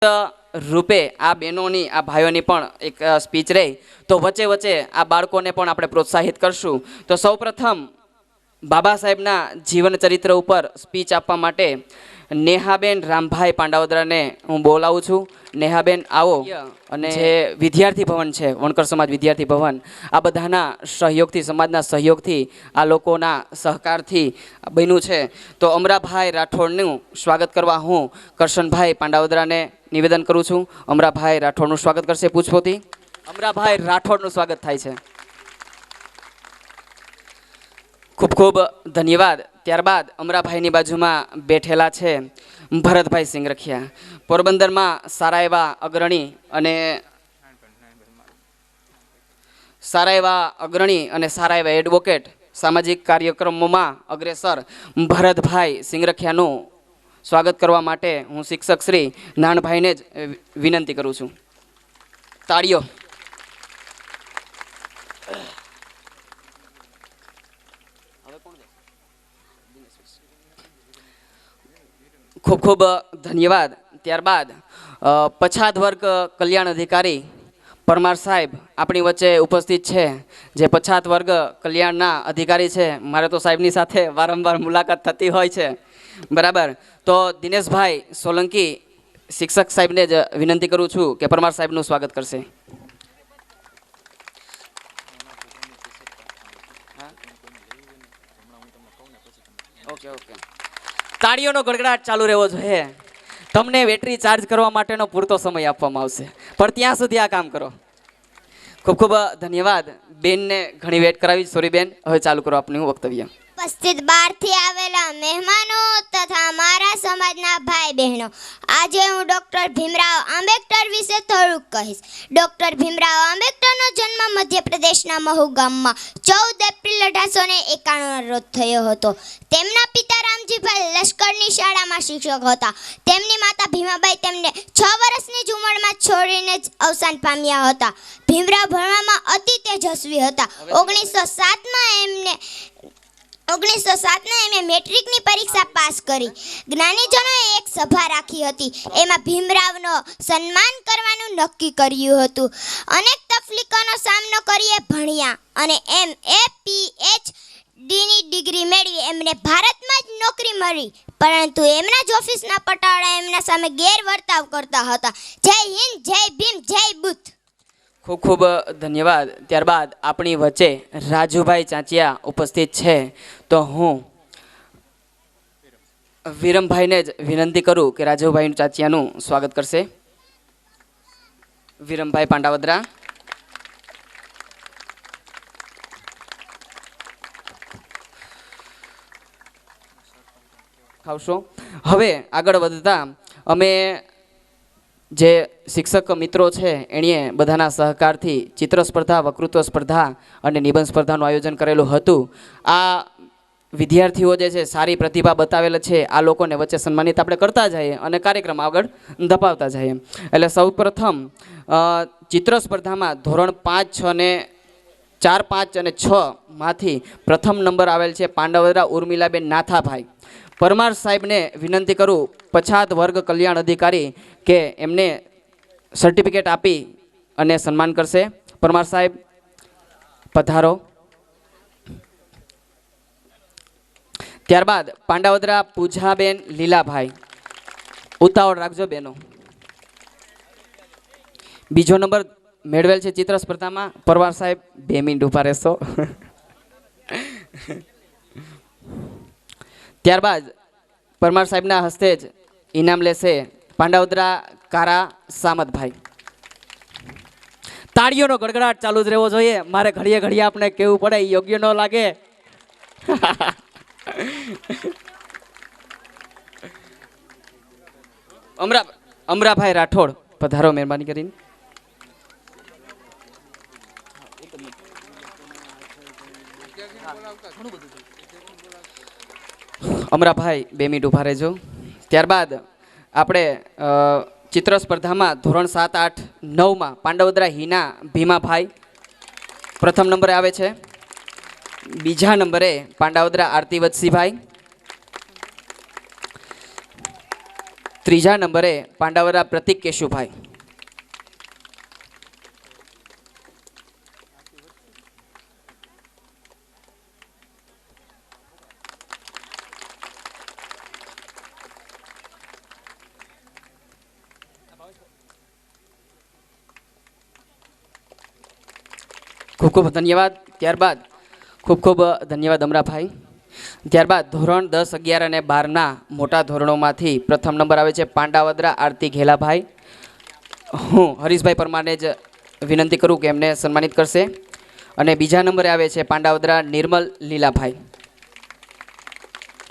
રૂપે આ બહેનોની આ ભાઈઓની પણ એક સ્પીચ રહી તો વચ્ચે વચ્ચે આ બાળકોને પણ આપણે પ્રોત્સાહિત કરશું. તો સૌપ્રથમ બાબા સાહેબના જીવન ચરિત્ર ઉપર સ્પીચ આપવા માટે નેહાબેન રામભાઈ પાંડાવદરાને હું બોલાવું છું. નેહાબેન આવો. અને જે વિદ્યાર્થી ભવન છે, વણકર સમાજ વિદ્યાર્થી ભવન, આ બધાના સહયોગથી, સમાજના સહયોગથી, આ લોકોના સહકારથી બન્યું છે. તો અમરાભાઈ રાઠોડનું સ્વાગત કરવા હું કરશનભાઈ પાંડાવદરાને નિવેદન કરું છું. અમરાભાઈ રાઠોડનું સ્વાગત કરશે પુષ્પોથી. અમરાભાઈ રાઠોડનું સ્વાગત થાય છે. ખૂબ ખૂબ ધન્યવાદ. ત્યારબાદ અમરાભાઈની બાજુમાં બેઠેલા છે ભરતભાઈ સિંગરખિયા, પોરબંદરમાં સારા એવા અગ્રણી અને સારા એવા એડવોકેટ, સામાજિક કાર્યક્રમોમાં અગ્રેસર ભરતભાઈ સિંગરખિયાનું સ્વાગત કરવા માટે હું શિક્ષક શ્રી નાનભાઈને જ વિનંતી કરું છું. તાળીઓ. ખૂબ ખૂબ ધન્યવાદ. ત્યારબાદ પછાત વર્ગ કલ્યાણ અધિકારી પરમાર સાહેબ આપણી વચ્ચે ઉપસ્થિત છે, જે પછાત વર્ગ કલ્યાણના અધિકારી છે. મારે તો સાહેબની સાથે વારંવાર મુલાકાત થતી હોય છે, બરાબર. તો દિનેશભાઈ સોલંકી શિક્ષક સાહેબને જ વિનંતી કરું છું કે પરમાર સાહેબનું સ્વાગત કરશે. Okay okay. તાળીઓનો ગડગડાટ ચાલુ રહેવો જોઈએ. તમને બેટરી ચાર્જ કરવા માટેનો પૂરતો સમય આપવામાં આવશે, પણ ત્યાં સુધી આ કામ કરો. ખૂબ ખૂબ ધન્યવાદ. બેનને ઘણી વેટ કરાવી. સોરી બેન, હવે ચાલુ કરો આપનું વક્તવ્ય. ઉપસ્થિત બહારથી આવેલા મહેમાનો તથા મારા સમાજના ભાઈ બહેનો, આજે હું ડૉક્ટર ભીમરાવ આંબેડકર વિશે થોડુંક કહીશ. ડૉક્ટર ભીમરાવ આંબેડકરનો જન્મ મધ્યપ્રદેશના મહુ ગામમાં 14 એપ્રિલ 1891 રોજ થયો હતો. તેમના પિતા રામજીભાઈ લશ્કરની શાળામાં શિક્ષક હતા. તેમની માતા ભીમાબાઈ તેમને 6 વર્ષની જ ઉંમરમાં છોડીને જ અવસાન પામ્યા હતા. ભીમરાવ ભણવામાં અતિ તેજસ્વી હતા. 1907માં એમણે મેટ્રિકની પરીક્ષા પાસ કરી. જ્ઞાનીજનોએ એક સભા રાખી હતી. એમાં ભીમરાવનો સન્માન કરવાનું નક્કી કર્યું હતું. અનેક તકલીફોનો સામનો કરીએ ભણ્યા અને MA PhDની ડિગ્રી મેળવી એમને ભારતમાં જ નોકરી મળી. પરંતુ એમના જ ઓફિસના પટાવાળા એમના સામે ગેરવર્તાવ કરતા હતા. જય હિન્દ, જય ભીમ, જય બુદ્ધ. ખૂબ ખૂબ ધન્યવાદ. ત્યારબાદ આપણી વચ્ચે રાજુભાઈ ચાંચિયા ઉપસ્થિત છે. તો હું વિરમભાઈને જ વિનંતી કરું કે રાજુભાઈ ચાંચિયાનું સ્વાગત કરશે. વિરમભાઈ પાંડાવદરા. ખાવશો. હવે આગળ વધતા અમે જે શિક્ષક મિત્રો છે એણે બધાના સહકારથી ચિત્ર સ્પર્ધા, વક્તૃત્વ સ્પર્ધા અને નિબંધ સ્પર્ધાનું આયોજન કરેલું હતું. આ વિદ્યાર્થીઓ જે છે સારી પ્રતિભા બતાવેલ છે. આ લોકોને વચ્ચે સન્માનિત આપણે કરતા જઈએ અને કાર્યક્રમ આગળ ધપાવતા જઈએ. એટલે સૌપ્રથમ ચિત્ર સ્પર્ધામાં ધોરણ 5, 5 અને 6 માંથી પ્રથમ નંબર આવેલ છે પાંડવદરા ઉર્મિલાબેન નાથાભાઈ. પરમાર સાહેબને વિનંતી કરું, પછાત વર્ગ કલ્યાણ અધિકારી, કે એમને સર્ટિફિકેટ આપી અને સન્માન કરશે. પરમાર સાહેબ પધારો. ત્યારબાદ પાંડાવદરા પૂજાબેન લીલાભાઈ. ઉતાવળ રાખજો બેનો. બીજો નંબર મેળવેલ છે ચિત્ર સ્પર્ધામાં. પરમાર સાહેબ 2 મિનિટ ઊભા રહેશો. ત્યારબાદ પરમાર સાહેબના હસ્તે જ ઇનામ લેશે પાંડાવદરા કારા સામતભાઈ. તાળીઓનો ગડગડાટ ચાલુ જ રહેવો જોઈએ. મારે ઘડીએ ઘડીએ આપણે કહેવું પડે, યોગ્ય ન લાગે. અમરાભાઈ રાઠોડ પધારો મહેરબાની કરીને. અમરાભાઈ 2 મિનિટ ઊભા રહેજો. ત્યારબાદ આપણે ચિત્ર સ્પર્ધામાં ધોરણ 7, 8, 9માં પાંડવદરા હિના ભીમાભાઈ પ્રથમ નંબરે આવે છે. બીજા નંબરે પાંડાવદરા આરતી વત્સીભાઈ. ત્રીજા નંબરે પાંડાવદરા પ્રતિક કેશુભાઈ. ખૂબ ખૂબ ધન્યવાદ. ત્યારબાદ ખૂબ ખૂબ ધન્યવાદ અમરાભાઈ. ત્યારબાદ ધોરણ 10, 11 અને 12ના મોટા ધોરણોમાંથી પ્રથમ નંબર આવે છે પાંડાવદરા આરતી ઘેલાભાઈ. હું હરીશભાઈ પરમારને જ વિનંતી કરું કે એમને સન્માનિત કરશે. અને બીજા નંબરે આવે છે પાંડાવદરા નિર્મલ લીલાભાઈ.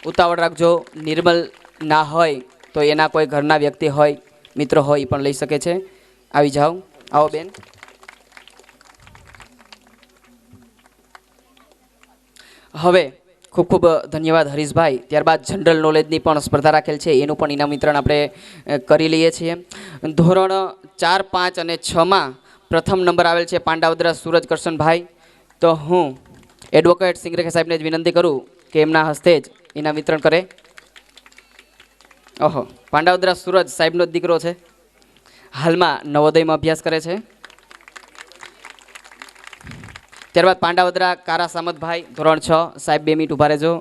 ઉતાવળ રાખજો, નિર્મલ ના હોય તો એના કોઈ ઘરના વ્યક્તિ હોય, મિત્ર હોય એ પણ લઈ શકે છે. આવી જાઓ, આવો બેન. હવે ખૂબ ખૂબ ધન્યવાદ હરીશભાઈ. ત્યારબાદ જનરલ નોલેજની પણ સ્પર્ધા રાખેલ છે, એનું પણ ઇનામ વિતરણ આપણે કરી લઈએ છીએ. ધોરણ 4, 5 અને 6માં પ્રથમ નંબર આવેલ છે પાંડાવદરા સૂરજ કરશનભાઈ. તો હું એડવોકેટ સિંગરેખા સાહેબને જ વિનંતી કરું કે એમના હસ્તે જ ઇનામ વિતરણ કરે. ઓહો, પાંડાવદરા સૂરજ સાહેબનો જ દીકરો છે, હાલમાં નવોદયમાં અભ્યાસ કરે છે. ત્યારબાદ પાંડાવદરા કારા સામતભાઈ, ધોરણ 6. સાહેબ 2 મિનિટ ઊભા રહેજો.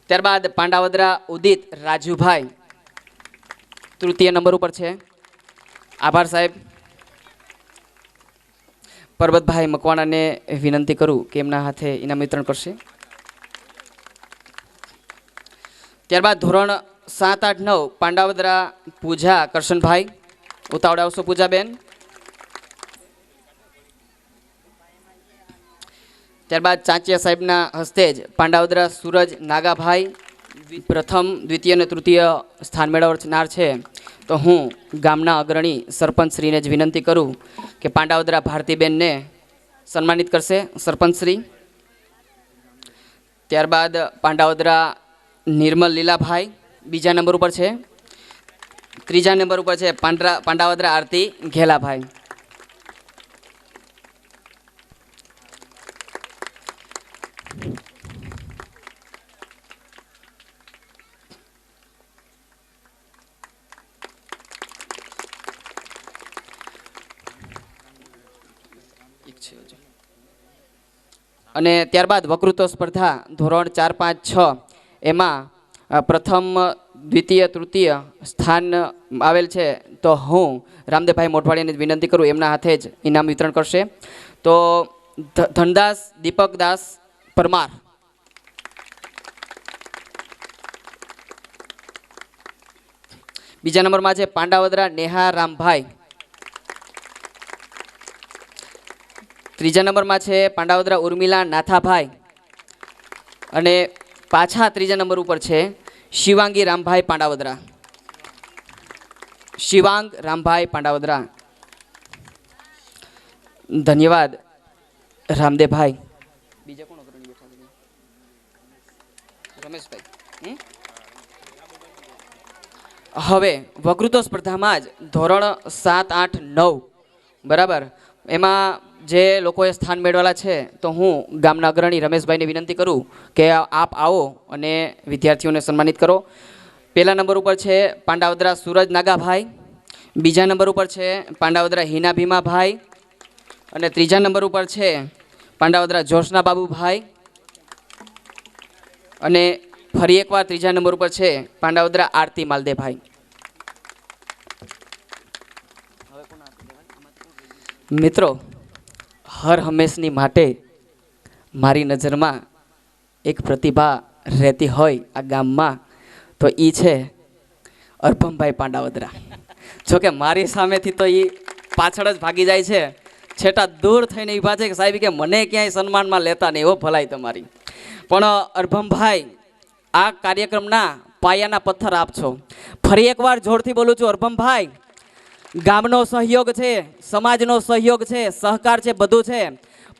ત્યારબાદ પાંડાવદરા ઉદિત રાજુભાઈ તૃતીય નંબર ઉપર છે. આભાર સાહેબ. પરબતભાઈ મકવાણાને વિનંતી કરું કે એમના હાથે ઇનામ વિતરણ કરશે. ત્યારબાદ ધોરણ 7, 8, 9 પાંડાવદરા પૂજા કરશનભાઈ. ઉતાવળે આવશો પૂજાબેન. ત્યારબાદ ચાંચિયા સાહેબના હસ્તે જ પાંડાવદરા સૂરજ નાગાભાઈ પ્રથમ, દ્વિતીય અને તૃતીય સ્થાન મેળવનાર છે. તો હું ગામના અગ્રણી સરપંચશ્રીને જ વિનંતી કરું કે પાંડાવદરા ભારતીબેનને સન્માનિત કરશે સરપંચશ્રી. ત્યારબાદ પાંડાવદરા નિર્મલ લીલાભાઈ બીજા નંબર ઉપર છે. ત્રીજા નંબર ઉપર છે પાંડાવદરા આરતી ઘેલાભાઈ. અને ત્યારબાદ વક્તૃત્વ સ્પર્ધા ધોરણ 4, 5, 6 એમાં પ્રથમ, દ્વિતીય, તૃતીય સ્થાન આવેલ છે. તો હું રામદેવભાઈ મોઢવાડીને વિનંતી કરું એમના હાથે જ ઇનામ વિતરણ કરશે. તો ધનદાસ દીપકદાસ પરમાર. બીજા નંબરમાં છે પાંડાવદરા નેહા રામભાઈ. ત્રીજા નંબરમાં છે પાંડાવદરા ઉર્મિલા નાથાભાઈ. અને પાછા ત્રીજા નંબર ઉપર છે શિવાંગી રામભાઈ પાંડાવદરા. શિવાંગ રામભાઈ પાંડાવદરા. ધન્યવાદ રામદેવભાઈ. બીજા કોણ અગ્રણી બેઠા છે? રમેશભાઈ. હવે વક્તૃત્વ સ્પર્ધામાં જ ધોરણ 7, 8, 9 બરાબર, એમાં જે લોકોએ સ્થાન મેળવેલા છે તો હું ગામના અગ્રણી રમેશભાઈને વિનંતી કરું કે આપ આવો અને વિદ્યાર્થીઓને સન્માનિત કરો. પહેલા નંબર ઉપર છે પાંડાવદરા સૂરજ નાગાભાઈ. બીજા નંબર ઉપર છે પાંડાવદરા હિના ભીમાભાઈ. અને ત્રીજા નંબર ઉપર છે પાંડાવદરા જોશના બાબુભાઈ. અને ફરી એકવાર ત્રીજા નંબર ઉપર છે પાંડાવદરા આરતી માલદેભાઈ. મિત્રો, હર હંમેશની માટે મારી નજરમાં એક પ્રતિભા રહેતી હોય આ ગામમાં તો એ છે અરભમભાઈ પાંડાવદરા. જોકે મારી સામેથી તો એ પાછળ જ ભાગી જાય છે, છેટા દૂર થઈને ઊભા છે કે સાહેબ કે મને ક્યાંય સન્માનમાં લેતા નહીં, એવો ભલાઈ તમારી. પણ અરભમભાઈ આ કાર્યક્રમના પાયાના પથ્થર આપ છો. ફરી એકવાર જોરથી બોલું છું, અરભમભાઈ ગામનો સહયોગ છે, સમાજનો સહયોગ છે, સહકાર છે, બધું છે,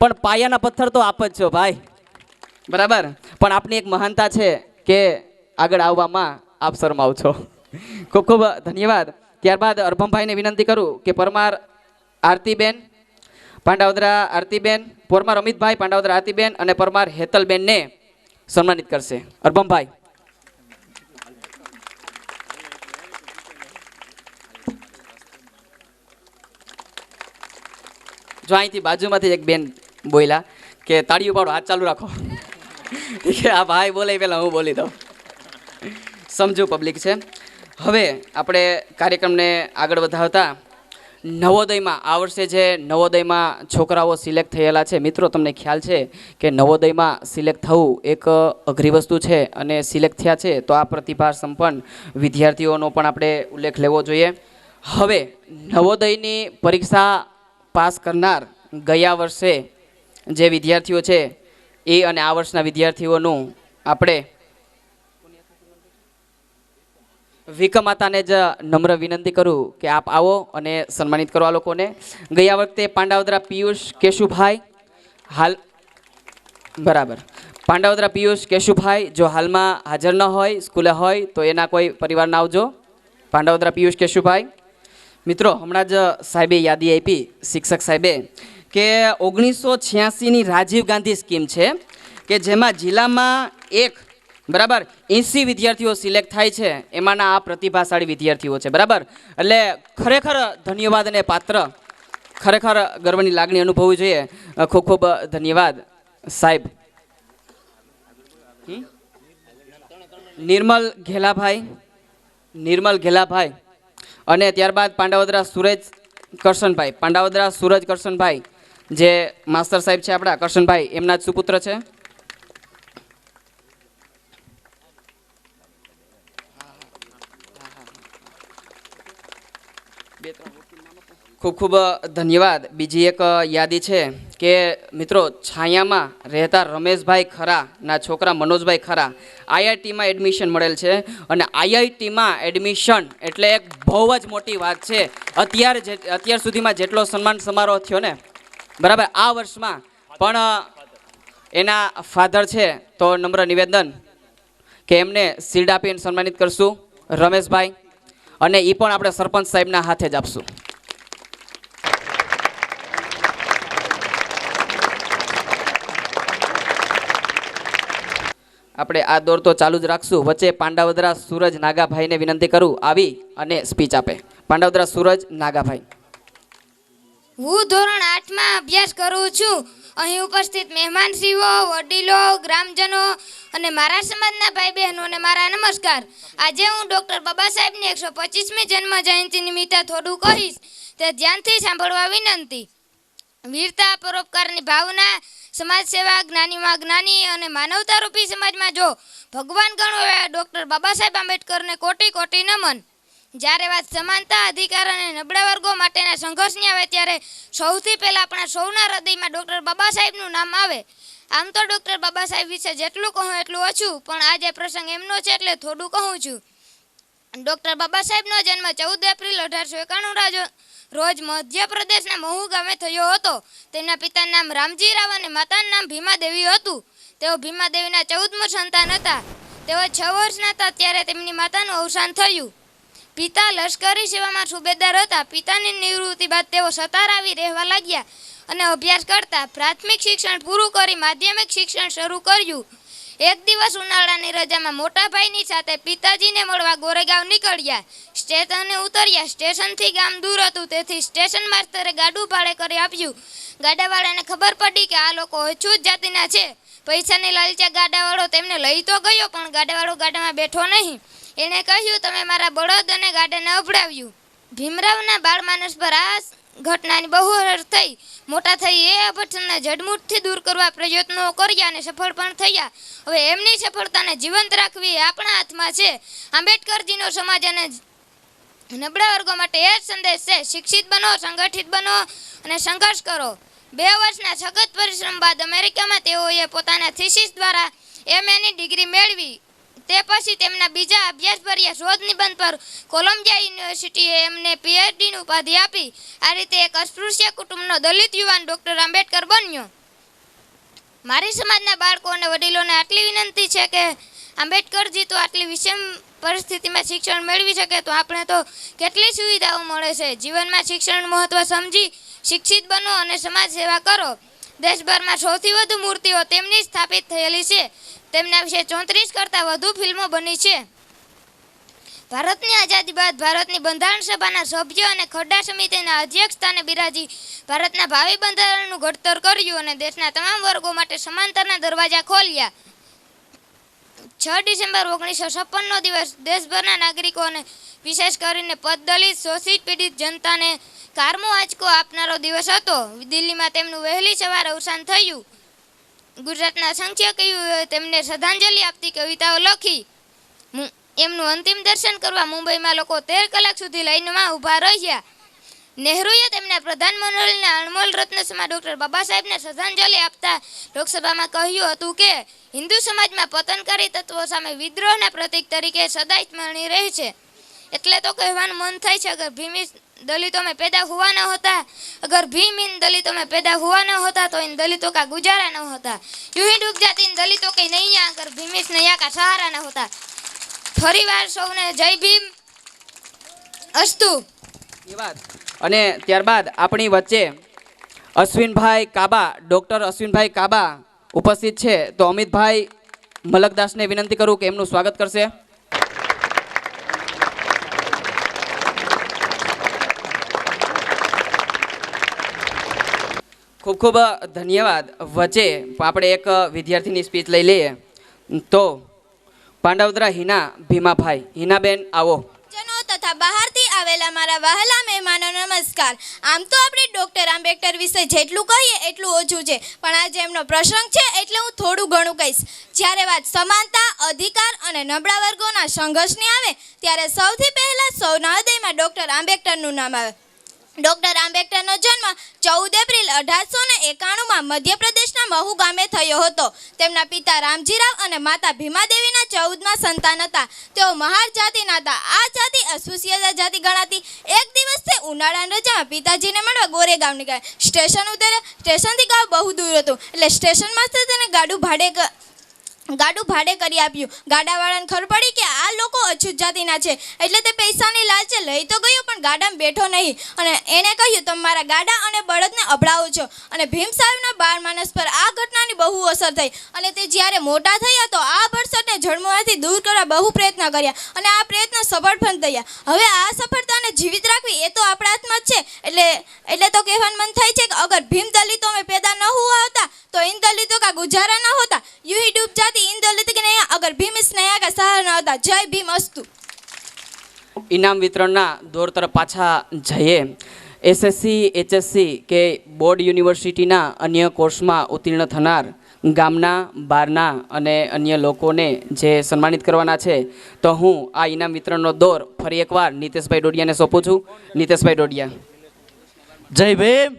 પણ પાયાના પથ્થર તો આપ જ છો ભાઈ, બરાબર. પણ આપની એક મહાનતા છે કે આગળ આવવામાં આપ શરમાવ છો. ખૂબ ખૂબ ધન્યવાદ. ત્યારબાદ અરભમભાઈને વિનંતી કરું કે પરમાર આરતીબેન પાંડાવદરા, આરતીબેન પરમાર અમિતભાઈ પાંડાવદરા આરતીબેન અને પરમાર હેતલબેનને સન્માનિત કરશે. અરભમભાઈ. જો અહીંથી બાજુમાંથી એક બેન બોલ્યા કે તાળીઓ પાડો, હાથ ચાલુ રાખો. કે આ ભાઈ બોલે પહેલાં હું બોલી દઉં. સમજો પબ્લિક છે. હવે આપણે કાર્યક્રમને આગળ વધાવતા નવોદયમાં આ વર્ષે જે નવોદયમાં છોકરાઓ સિલેક્ટ થયેલા છે, મિત્રો તમને ખ્યાલ છે કે નવોદયમાં સિલેક્ટ થવું એક અઘરી વસ્તુ છે, અને સિલેક્ટ થયા છે તો આ પ્રતિભા સંપન્ન વિદ્યાર્થીઓનો પણ આપણે ઉલ્લેખ લેવો જોઈએ. હવે નવોદયની પરીક્ષા પાસ કરનાર ગયા વર્ષે જે વિદ્યાર્થીઓ છે એ અને આ વર્ષના વિદ્યાર્થીઓનું આપણે વિકમાતાને જ નમ્ર વિનંતી કરું કે આપ આવો અને સન્માનિત કરો આ લોકોને. ગયા વખતે પાંડાવદરા પિયુષ કેશુભાઈ હાલ બરાબર પાંડાવદરા પિયુષ કેશુભાઈ જો હાલમાં હાજર ન હોય, સ્કૂલે હોય તો એના કોઈ પરિવારના આવજો. પાંડાવદરા પિયુષ કેશુભાઈ. મિત્રો હમણાં જ સાહેબે યાદી આપી, શિક્ષક સાહેબે, કે 1986ની રાજીવ ગાંધી સ્કીમ છે કે જેમાં જિલ્લામાં બરાબર 80 વિદ્યાર્થીઓ સિલેક્ટ થાય છે, એમાંના આ પ્રતિભાશાળી વિદ્યાર્થીઓ છે. બરાબર, એટલે ખરેખર ધન્યવાદ અને પાત્ર, ખરેખર ગર્વની લાગણી અનુભવવી જોઈએ. ખૂબ ખૂબ ધન્યવાદ સાહેબ. નિર્મલ ઘેલાભાઈ અને ત્યારબાદ પાંડાવદરા સૂરજ કરશનભાઈ જે માસ્ટર સાહેબ છે આપણા કરશનભાઈ, એમના જ સુપુત્ર છે. ખૂબ ખૂબ ધન્યવાદ. બીજી એક યાદી છે કે મિત્રો છાયામાં રહેતા રમેશભાઈ ખરાના છોકરા મનોજભાઈ ખરા આઈઆઈટીમાં એડમિશન મળેલ છે, અને આઈઆઈટીમાં એડમિશન એટલે એક બહુ જ મોટી વાત છે. અત્યાર સુધીમાં જેટલો સન્માન સમારોહ થયો ને, બરાબર, આ વર્ષમાં પણ એના ફાધર છે, તો નમ્ર નિવેદન કે એમને શિલ્ડ આપીને સન્માનિત કરશું રમેશભાઈ, અને એ પણ આપણે સરપંચ સાહેબના હાથે જ આપશું. આપણે આ દોર તો ચાલુ જ રાખશું. વચ્ચે પાંડાવદરા સૂરજ નાગાભાઈને વિનંતી કરું આવી અને સ્પીચ આપે. પાંડાવદરા સૂરજ નાગાભાઈ. હું ધોરણ 8માં અભ્યાસ કરું છું. અહીં ઉપસ્થિત મહેમાનશ્રીઓ, વડીલો, ગ્રામજનો અને મારા સમાજના ભાઈ બહેનોને મારા નમસ્કાર. આજે હું ડૉક્ટર બાબા સાહેબની 125મી જન્મ જયંતિ નિમિત્તે થોડું કહીશ, તે ધ્યાનથી સાંભળવા વિનંતી. વીરતા, પરોપકારની ભાવના, સમાજ સેવા, જ્ઞાનીમાં જ્ઞાની અને માનવતારૂપી સમાજમાં જો ભગવાન ગણો એવા ડૉક્ટર બાબા સાહેબ આંબેડકરને કોટી કોટી નમન. જ્યારે વાત સમાનતા, અધિકાર અને નબળા વર્ગો માટેના સંઘર્ષની આવે ત્યારે સૌથી પહેલાં આપણા સૌના હૃદયમાં ડૉક્ટર બાબા સાહેબનું નામ આવે. આમ તો ડૉક્ટર બાબા સાહેબ વિશે જેટલું કહું એટલું ઓછું, પણ આજે પ્રસંગ એમનો છે એટલે થોડું કહું છું. ડૉક્ટર બાબા સાહેબનો જન્મ 14 એપ્રિલ 1891 રોજ મધ્યપ્રદેશના મહુ ગામે થયો હતો. તેમના પિતાનું નામ રામજી રાવ અને માતાનું નામ ભીમાદેવી હતું. તેઓ ભીમાદેવીના 14મા સંતાન હતા. તેઓ 6 વર્ષના હતા ત્યારે તેમની માતાનું અવસાન થયું. પિતા લશ્કરી સેવામાં સુબેદાર હતા. પિતાની નિવૃત્તિ બાદ તેઓ સતારા આવી રહેવા લાગ્યા અને અભ્યાસ કરતા. પ્રાથમિક શિક્ષણ પૂરું કરી માધ્યમિક શિક્ષણ શરૂ કર્યું. એક દિવસ ઉનાળાની રજામાં મોટા ભાઈની સાથે પિતાજીને મળવા ગોરેગાંવ નીકળ્યા. સ્ટેશને ઉતર્યા. સ્ટેશનથી ગામ દૂર હતું, તેથી સ્ટેશન માસ્તરે ગાડું ભાડે કરી આપ્યું. ગાડાવાળાને ખબર પડી કે આ લોકો અછૂત જાતિના છે. પૈસાની લાલચે ગાડાવાળો તેમને લઈ તો ગયો, પણ ગાડાવાળો ગાડામાં બેઠો નહીં. એણે કહ્યું, તમે મારા બળદ અને ગાડાને અભડાવ્યું. ભીમરાવના બાળમાનસ પર આ ઘટનાની બહુ અસર થઈ. મોટા થઈ એ અભટને જડમૂળથી દૂર કરવા પ્રયત્નો કર્યા અને સફળ પણ થયા. હવે એમની સફળતાને જીવંત રાખવી એ આપણા હાથમાં છે. આંબેડકરજીનો સમાજ અને નબળા વર્ગો માટે એ જ સંદેશ છે: શિક્ષિત બનો, સંગઠિત બનો અને સંઘર્ષ કરો. 2 વર્ષના સખત પરિશ્રમ બાદ અમેરિકામાં તેઓએ પોતાના થીસીસ દ્વારા MA ની ડિગ્રી મેળવી. તે પછી તેમના બીજા અભ્યાસભર્યા શોધ નિબંધ પર કોલંબિયા યુનિવર્સિટીએ એમને PhDની ઉપાધિ આપી. આ રીતે એક અસ્પૃશ્ય કુટુંબનો દલિત યુવાન ડૉક્ટર આંબેડકર બન્યો. મારી સમાજના બાળકો અને વડીલોને આટલી વિનંતી છે કે આંબેડકરજી તો આટલી વિષમ પરિસ્થિતિમાં શિક્ષણ મેળવી શકે તો આપણે તો કેટલી સુવિધાઓ મળે છે. જીવનમાં શિક્ષણનું મહત્ત્વ સમજી શિક્ષિત બનો અને સમાજ સેવા કરો. દેશભરમાં સૌથી વધુ મૂર્તિઓ તેમની સ્થાપિત થયેલી છે. તેમના વિશે 34 કરતાં વધુ ફિલ્મો બની છે. ભારતની આઝાદી બાદ ભારતની બંધારણ સભાના સભ્ય અને ખરડા સમિતિના અધ્યક્ષ સ્થાને બિરાજી ભારતના ભાવિ બંધારણનું ઘડતર કર્યું અને દેશના તમામ વર્ગો માટે સમાનતાના દરવાજા ખોલ્યા. 6 ડિસેમ્બર 1956નો દિવસ દેશભરના નાગરિકોને વિશેષ કરીને પદદલિત શોષિત પીડિત જનતાને કારમો આંચકો આપનારો દિવસ હતો. દિલ્હીમાં તેમનું વહેલી સવારે અવસાન થયું. ગુજરાતના અસંખ્ય કવિઓએ તેમને શ્રદ્ધાંજલિ આપતી કવિતાઓ લખી. એમનું અંતિમ દર્શન કરવા મુંબઈમાં લોકો 13 કલાક સુધી લાઈનમાં ઊભા રહ્યા. નહેરુએ તેમના પ્રધાનમંત્રીના અણમોલ રત્ન સમા ડૉક્ટર બાબા સાહેબને શ્રદ્ધાંજલિ આપતા લોકસભામાં કહ્યું હતું કે હિન્દુ સમાજમાં પતનકારી તત્વો સામે વિદ્રોહના પ્રતીક તરીકે સદાય સ્મરણીય રહે છે. એટલે તો કહેવાનું મન થાય છે, અગર ભીમી दलितों में पैदा हुआ न होता, अगर भीम इन दलितों में पैदा हुआ न होता तो इन दलितों का गुजारा न होता. यूं ही डूब जाती इन दलितों की नैया अगर भीम इस नैया का सहारा न होता. फरी વાર સૌને જય ભીમ અસ્તુ. એ વાત. અને ત્યારબાદ આપણી વચ્ચે અશ્વિનભાઈ કાબા, ડૉક્ટર અશ્વિનભાઈ કાબા ઉપસ્થિત છે, તો અમિતભાઈ મલકદાસને વિનંતી કરું કે એમનું સ્વાગત કરશે. ખૂબ ખૂબ ધન્યવાદ. વચ્ચે આપણે એક વિદ્યાર્થીની સ્પીચ લઈ લઈએ. તો પાંડવદરા હિના ભીમાભાઈ. હિનાબેન આવો. જનો તથા બહારથી આવેલા મારા વહાલા મહેમાનો નમસ્કાર. આમ તો આપણે ડૉક્ટર આંબેડકર વિશે જેટલું કહીએ એટલું ઓછું છે, પણ આજે એમનો પ્રસંગ છે એટલે હું થોડું ઘણું કહીશ. જ્યારે વાત સમાનતા, અધિકાર અને નબળા વર્ગોના સંઘર્ષની આવે ત્યારે સૌથી પહેલાં સૌના હૃદયમાં ડૉક્ટર આંબેડકરનું નામ આવે. ડૉક્ટર આંબેડકરનો જન્મ 14 એપ્રિલ 1891માં મધ્યપ્રદેશના મહુ ગામે થયો હતો. તેમના પિતા રામજીરાવ અને માતા ભીમાદેવીના 14મા સંતાન હતા. તેઓ મહાર જાતિના હતા. આ જાતિ અસ્પૃશ્ય જાતિ ગણાતી. એક દિવસ તે ઉનાળાની રજામાં પિતાજીને મળવા ગોરેગાંવ નીકળ્યા. સ્ટેશન ઉતર્યા. સ્ટેશનથી ગામ બહુ દૂર હતું એટલે સ્ટેશનમાં તેને ગાડું ભાડે કરી આપ્યું. ગાડાવાળાને ખબર પડી કે આ લોકો અછૂત જાતિના છે એટલે તે પૈસાની લાલચે લઈ તો ગયો, પણ ગાડામાં બેઠો નહીં અને એણે કહ્યું, તમે મારા ગાડા અને બળદને અભડાવો છો. અને ભીમ સાહેબના 12 માનસ પર આ ઘટનાની બહુ અસર થઈ અને તે જ્યારે મોટા થયા તો આ ભરસટને જળમૂળાથી દૂર કરવા બહુ પ્રયત્ન કર્યા અને આ પ્રયત્ન સફળ પણ થયા. હવે આ સફળતાને જીવિત રાખવી એ તો આપણા હાથમાં જ છે. એટલે તો કહેવાનું મન થાય છે કે અગર ભીમ દલિતો में पैदा न हुआ होता तो इन दलितों का गुजारा न होता. यूं ही डूब जाती इन दलित की नैया अगर भीम इस नैया का सहारा न होता. जय भीम अस्तु. ઇનામ વિતરણના દોર તરફ પાછા જઈએ. એસએસસી, એચએસસી કે બોર્ડ યુનિવર્સિટીના અન્ય કોર્સમાં ઉત્તીર્ણ થનાર ગામના, બહારના અને અન્ય લોકોને જે સન્માનિત કરવાના છે, તો હું આ ઇનામ વિતરણનો દોર ફરી એકવાર નીતેશભાઈ ડોડિયાને સોંપું છું. નીતેશભાઈ ડોડિયા. જય ભીમ.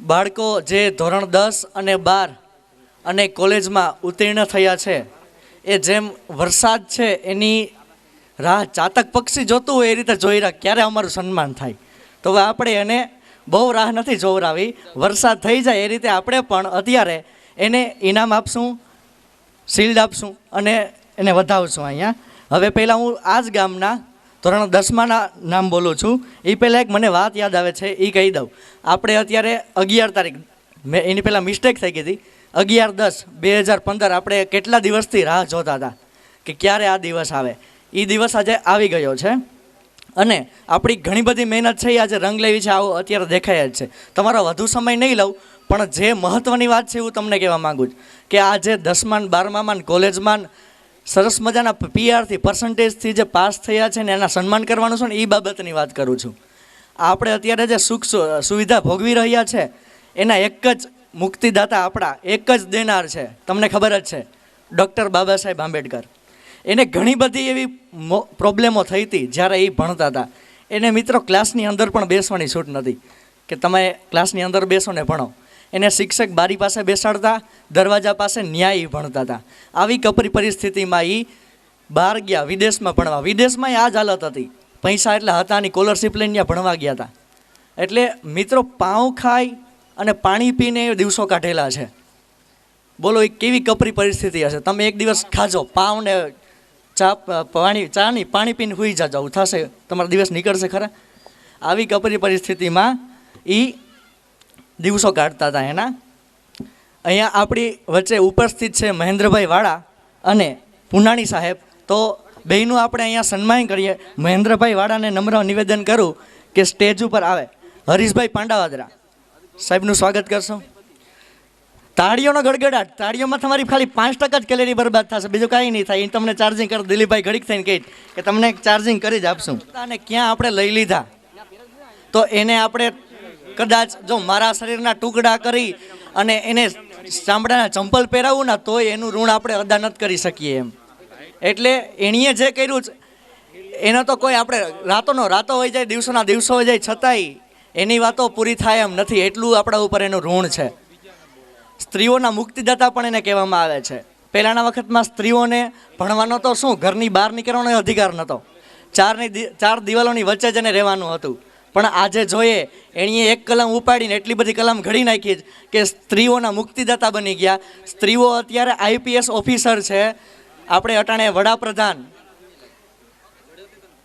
બાળકો જે ધોરણ 10 અને 12 અને કોલેજમાં ઉત્તીર્ણ થયા છે, એ જેમ વરસાદ છે એની રાહ ચાતક પક્ષી જોતું હોય એ રીતે જોઈ રાખ ક્યારે અમારું સન્માન થાય. તો હવે આપણે એને બહુ રાહ નથી જોવરાવી. વરસાદ થઈ જાય એ રીતે આપણે પણ અત્યારે એને ઇનામ આપશું, શિલ્ડ આપશું અને એને વધાવશું અહીંયા. હવે પહેલાં હું આ જ ગામના ધોરણ 10માના નામ બોલું છું. એ પહેલાં એક મને વાત યાદ આવે છે, એ કહી દઉં. આપણે અત્યારે 11 તારીખ, મેં એની પહેલાં મિસ્ટેક થઈ ગઈ હતી, 11/10/2015 આપણે કેટલા દિવસથી રાહ જોતા હતા કે ક્યારે આ દિવસ આવે. એ દિવસ આજે આવી ગયો છે અને આપણી ઘણી બધી મહેનત છે એ આજે રંગ લેવી છે, આવો અત્યારે દેખાય જ છે. તમારો વધુ સમય નહીં લઉં, પણ જે મહત્ત્વની વાત છે હું તમને કહેવા માગું છું કે આ જે 10મા 12મા કોલેજમાં સરસ મજાના પીઆરથી પર્સન્ટેજથી જે પાસ થયા છે ને એના સન્માન કરવાનું છે ને એ બાબતની વાત કરું છું. આપણે અત્યારે જે સુખ સુવિધા ભોગવી રહ્યા છે એના એક જ મુક્તિદાતા આપણા એક જ દેનાર છે, તમને ખબર જ છે, ડૉક્ટર બાબા સાહેબ આંબેડકર. એને ઘણી બધી એવી પ્રોબ્લેમો થઈ હતી જ્યારે એ ભણતા હતા. એને મિત્રો ક્લાસની અંદર પણ બેસવાની છૂટ નથી કે તમે ક્લાસની અંદર બેસો ને ભણો. એને શિક્ષક બારી પાસે બેસાડતા, દરવાજા પાસે ન્યાય ભણતા હતા. આવી કપરી પરિસ્થિતિમાં એ બહાર ગયા વિદેશમાં ભણવા. વિદેશમાં આ જ હાલત હતી, પૈસા એટલે હતા ની, સ્કોલરશીપ લઈને ત્યાં ભણવા ગયા હતા. એટલે મિત્રો પાઉં ખાઈ અને પાણી પીને એ દિવસો કાઢેલા છે. બોલો એ કેવી કપરી પરિસ્થિતિ હશે. તમે એક દિવસ ખાજો પાઉં ને પાણી પીને સૂઈ જાજો, થશે તમારો દિવસ નીકળશે ખરા? આવી કપરી પરિસ્થિતિમાં એ દિવસો કાઢતા હતા એના. અહીંયા આપણી વચ્ચે ઉપસ્થિત છે મહેન્દ્રભાઈ વાળા અને પુનાણી સાહેબ. તો બેયનું આપણે અહીંયા સન્માન કરીએ. મહેન્દ્રભાઈ વાળાને નમ્ર નિવેદન કરું કે સ્ટેજ ઉપર આવે. હરીશભાઈ પાંડાવાદરા સાહેબનું સ્વાગત કરશો. તાળીઓનો ગડગડાટ. તાળીઓમાં તમારી ખાલી 5% જ કેલેરી બરબાદ થશે, બીજું કાંઈ નહીં થાય. એ તમને ચાર્જિંગ કર દિલીપભાઈ ઘડીક થઈને કહે કે તમને ચાર્જિંગ કરી જ આપશું. અને ક્યાં આપણે લઈ લીધા તો એને આપણે કદાચ જો મારા શરીરના ટુકડા કરી અને એને ચામડાના ચંપલ પહેરાવું ને તોય એનું ઋણ આપણે અદા નથી કરી શકીએ એમ. એટલે એણીએ જે કર્યું છે એનો તો કોઈ આપણે રાતોનો રાતો હોઈ જાય, દિવસોના દિવસો હોઈ જાય, છતાંય એની વાતો પૂરી થાય એમ નથી. એટલું આપણા ઉપર એનું ઋણ છે. સ્ત્રીઓના મુક્તિદાતા પણ એને કહેવામાં આવે છે. પહેલાંના વખતમાં સ્ત્રીઓને ભણવાનો તો શું, ઘરની બહાર નીકળવાનો અધિકાર નહોતો. ચાર દિવાલોની વચ્ચે જ એને રહેવાનું હતું. પણ આજે જોઈએ એણીએ એક કલમ ઉપાડીને એટલી બધી કલમ ઘડી નાખી કે સ્ત્રીઓના મુક્તિદાતા બની ગયા. સ્ત્રીઓ અત્યારે IPS ઓફિસર છે. આપણે અટાણે વડાપ્રધાન,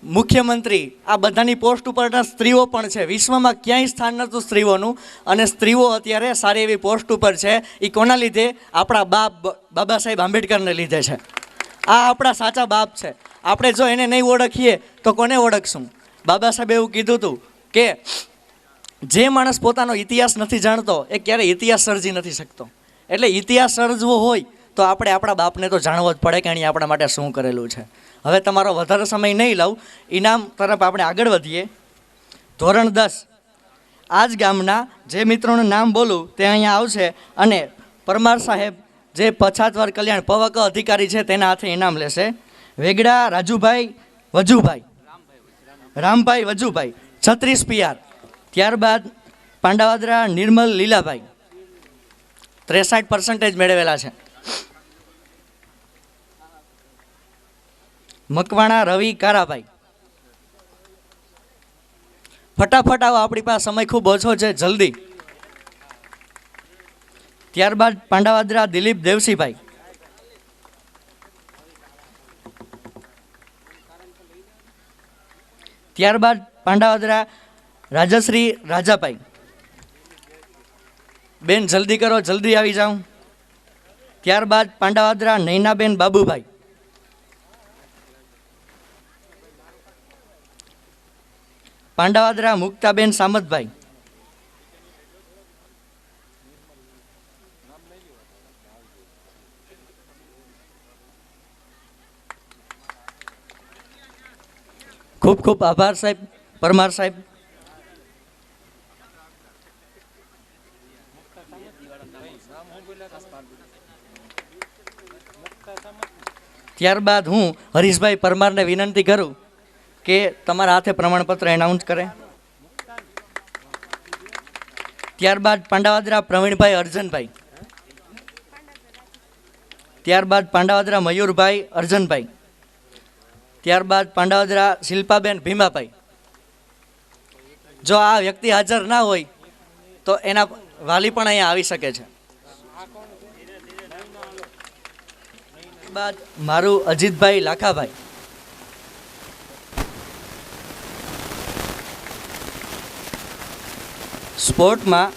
મુખ્યમંત્રી, આ બધાની પોસ્ટ ઉપરના સ્ત્રીઓ પણ છે. વિશ્વમાં ક્યાંય સ્થાન નહોતું સ્ત્રીઓનું અને સ્ત્રીઓ અત્યારે સારી એવી પોસ્ટ ઉપર છે. એ કોના લીધે? આપણા બાબા સાહેબ આંબેડકરને લીધે છે. આ આપણા સાચા બાપ છે. આપણે જો એને નહીં ઓળખીએ તો કોને ઓળખશું? બાબા સાહેબે એવું કીધું હતું કે જે માણસ પોતાનો ઇતિહાસ નથી જાણતો એ ક્યારેય ઇતિહાસ સર્જી નથી શકતો. એટલે ઇતિહાસ સર્જવો હોય તો આપણે આપણા બાપને તો જાણવો જ પડે કે એણે આપણા માટે શું કરેલું છે. હવે તમારો વધારે સમય નહીં લઉં, ઇનામ તરફ આપણે આગળ વધીએ. ધોરણ 10 આ જ ગામના જે મિત્રોનું નામ બોલું તે અહીંયા આવશે અને પરમાર સાહેબ જે પછાત વર્ગ કલ્યાણ પવક અધિકારી છે તેના હાથે ઇનામ લેશે. વેગડા રાજુભાઈ વજુભાઈ, રામભાઈ વજુભાઈ 36 PR. ત્યારબાદ પાંડાવાદરા નિર્મલ લીલાભાઈ 63% મેળવેલા છે. મકવાણા રવિ કારાભાઈ. ફટાફટ આવો, આપણી પાસે સમય ખૂબ ઓછો છે, જલ્દી. ત્યારબાદ પાંડાવાદરા દિલીપ દેવસીભાઈ. ત્યારબાદ પાંડાવાદરા રાજશ્રી રાજાભાઈ. બેન જલ્દી કરો, જલ્દી આવી જાઉં. ત્યારબાદ પાંડાવાદરા નૈનાબેન બાબુભાઈ. પાંડાવાદરા મુક્તાબેન સામતભાઈ. ખૂબ ખૂબ આભાર સાહેબ, પરમાર સાહેબ. ત્યારબાદ હું હરીશભાઈ પરમારને વિનંતી કરું કે તમારા હાથે પ્રમાણપત્ર એનાઉન્સ કરે. ત્યારબાદ પાંડાવાદરા પ્રવીણભાઈ અર્જનભાઈ. ત્યારબાદ પાંડાવાદરા મયુરભાઈ અર્જનભાઈ. ત્યારબાદ પાંડાવાદરા શિલ્પાબેન ભીમાભાઈ. જો આ વ્યક્તિ હાજર ના હોય તો એના વાલી પણ અહીંયા આવી શકે છે. બાદ મારું અજીતભાઈ લાખાભાઈ. સ્પોર્ટમાં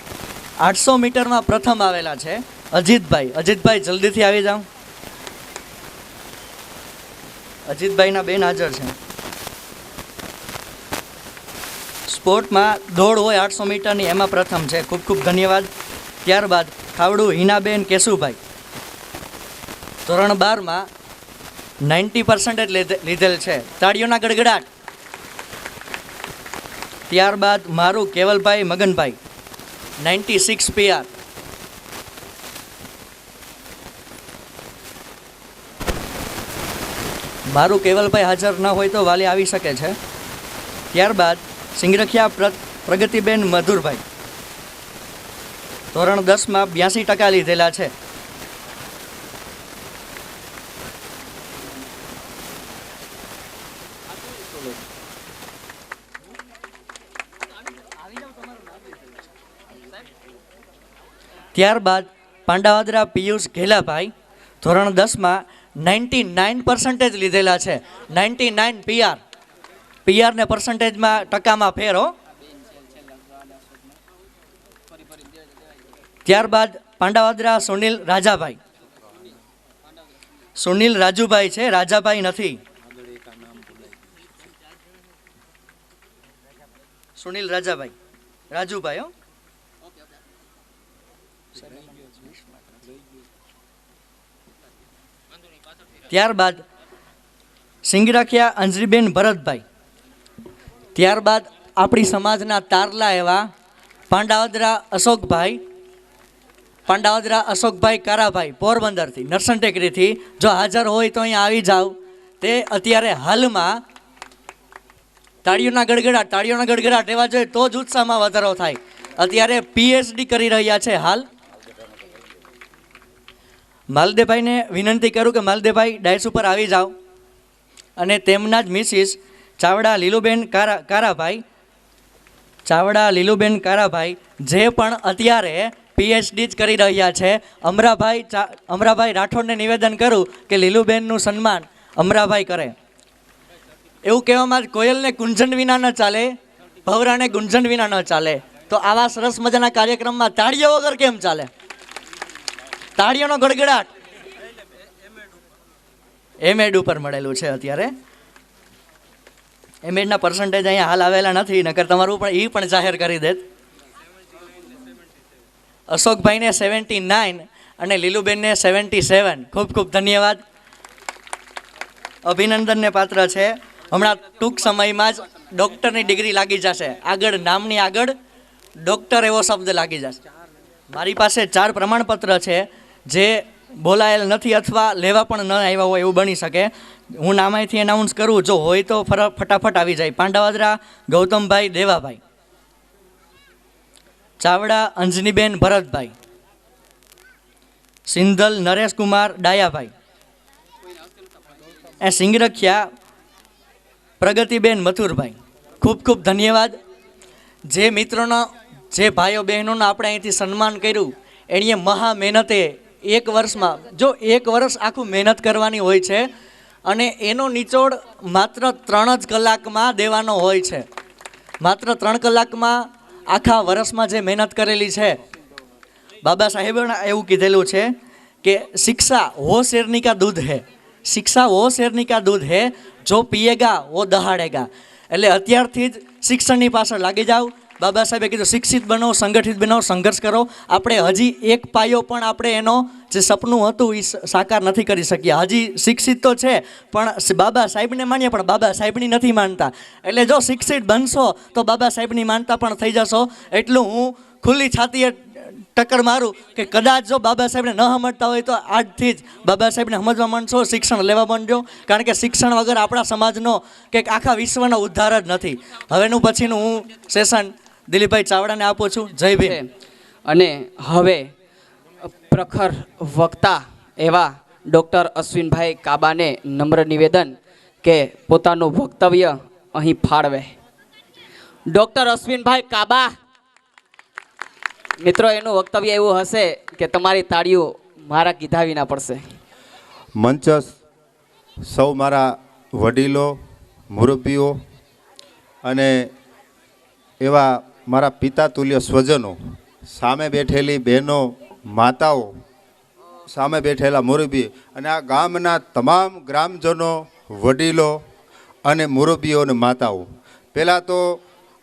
800 મીટરમાં પ્રથમ આવેલા છે અજીતભાઈ. અજીતભાઈ જલ્દીથી આવી જાઓ. અજીતભાઈના બેન હાજર છે. સ્પોર્ટમાં દોડ હોય 800 મીટરની, એમાં પ્રથમ છે. ખૂબ ખૂબ ધન્યવાદ. ત્યારબાદ ખાવડું હિનાબેન કેશુભાઈ. ધોરણ 12માં 90% લીધેલ છે. તાળીઓના ગડગડાટ. ત્યારબાદ મારું કેવલભાઈ મગનભાઈ 96 PR. મારું કેવલભાઈ હાજર ન હોય તો વાલી આવી શકે છે. ત્યારબાદ સિંગરખિયા પ્રગતિબેન મધુરભાઈ ધોરણ 10માં 82% લીધેલા છે. ત્યારબાદ પાંડાવાદરા પિયુષ ઘેલાભાઈ ધોરણ 10માં 99% લીધેલા છે. 99 PR. PR ને પર્સન્ટેજમાં ટકામાં ફેરો. ત્યારબાદ પાંડાવાદરા સુનિલ રાજાભાઈ. સુનિલ રાજુભાઈ છે, રાજાભાઈ નથી. સુનિલ રાજાભાઈ, રાજુભાઈ. હો, ત્યારબાદ સિંગરાખિયા અંજરીબેન ભરતભાઈ. ત્યારબાદ આપણી સમાજના તારલા એવા પાંડાવદરા અશોકભાઈ કારાભાઈ પોરબંદરથી, નરસણ ટેકરીથી. જો હાજર હોય તો અહીંયા આવી જાવ. તે અત્યારે હાલમાં તાળીઓના ગડગડાટ એવા જોઈએ તો જ ઉત્સાહમાં વધારો થાય. અત્યારે પીએચડી કરી રહ્યા છે હાલ. માલદેભાઈને વિનંતી કરું કે માલદેભાઈ ડાયસ ઉપર આવી જાઓ. અને તેમના જ મિસિસ ચાવડા લીલુબેન કારાભાઈ જે પણ અત્યારે પીએચડી જ કરી રહ્યા છે. અમરાભાઈ રાઠોડને નિવેદન કરું કે લીલુબેનનું સન્માન અમરાભાઈ કરે. એવું કહેવામાં કોયલને ગુંજન વિના ન ચાલે, ભવરાને ગુંજન વિના ન ચાલે. તો આવા સરસ મજાના કાર્યક્રમમાં તાળીઓ વગર કેમ ચાલે? તાળીઓનો ગડગડાટ. એમએડ ઉપર મળેલું છે અત્યારે. એમએડના પર્સન્ટેજ અહીંયા હાલ આવેલા નથી, નકર તમારું પણ એ પણ જાહેર કરી દેત. અશોકભાઈને 79 અને લીલુબેનને 77. ખૂબ ખૂબ ધન્યવાદ. અભિનંદનને પાત્ર છે. હમણાં ટૂંક સમયમાં જ ડૉક્ટરની ડિગ્રી લાગી જશે. આગળ નામની આગળ ડૉક્ટર એવો શબ્દ લાગી જશે. મારી પાસે 4 પ્રમાણપત્ર છે જે બોલાયેલ નથી અથવા લેવા પણ ન આવ્યા હોય એવું બની શકે. હું નામાયથી એનાઉન્સ કરું, જો હોય તો ફટાફટ આવી જાય. પાંડાવદરા ગૌતમભાઈ દેવાભાઈ, ચાવડા અંજનીબેન ભરતભાઈ, સિંધલ નરેશકુમાર ડાયાભાઈ, સિંગરખિયા પ્રગતિબેન મથુરભાઈ. ખૂબ ખૂબ ધન્યવાદ. જે મિત્રોનો, જે ભાઈઓ બહેનોનું આપણે અહીંથી સન્માન કર્યું, એણીએ મહા મહેનતે એક વર્ષમાં, જો 1 વર્ષ આખું મહેનત કરવાની હોય છે અને એનો નિચોડ માત્ર 3 જ કલાકમાં દેવાનો હોય છે. માત્ર 3 કલાકમાં આખા વર્ષમાં જે મહેનત કરેલી છે. બાબા સાહેબે એવું કીધેલું છે કે શિક્ષા વો શેરની કા દૂધ હૈ, શિક્ષા વો શેરની કા દૂધ હૈ, જો પીએગા વો દહાડેગા. એટલે અત્યારથી જ શિક્ષણની પાછળ લાગી જાઓ. બાબા સાહેબે કીધું શિક્ષિત બનો, સંગઠિત બનો, સંઘર્ષ કરો. આપણે હજી એક પાયો પણ આપણે એનો જે સપનું હતું એ સાકાર નથી કરી શક્યા. હજી શિક્ષિત તો છે પણ બાબા સાહેબને માનીએ પણ બાબા સાહેબની નથી માનતા. એટલે જો શિક્ષિત બનશો તો બાબા સાહેબની માનતા પણ થઈ જશો. એટલું હું ખુલ્લી છાતીએ ટક્કર મારું કે કદાચ જો બાબા સાહેબને ન સમજતા હોય તો આજથી જ બાબા સાહેબને સમજવા માંડશો, શિક્ષણ લેવા માંડજો. કારણ કે શિક્ષણ વગર આપણા સમાજનો કે આખા વિશ્વનો ઉદ્ધાર જ નથી. હવેનું પછીનું હું સેશન દિલીપભાઈ ચાવડાને આપું છું. જય ભીમ. અને હવે પ્રખર વક્તા એવા ડૉક્ટર અશ્વિનભાઈ કાબાને નમ્ર નિવેદન કે પોતાનું વક્તવ્ય અહીં ફાળવે. ડૉક્ટર અશ્વિનભાઈ કાબા. મિત્રો, એનું વક્તવ્ય એવું હશે કે તમારી તાળીઓ મારા કીધા વિના પડશે. મંચસ સૌ મારા વડીલો, મુરબ્બીઓ અને એવા મારા પિતા તુલ્ય સ્વજનો, સામે બેઠેલી બહેનો, માતાઓ, સામે બેઠેલા મુરબ્બી અને આ ગામના તમામ ગ્રામજનો, વડીલો અને મુરબ્બીઓ અને માતાઓ, પહેલાં તો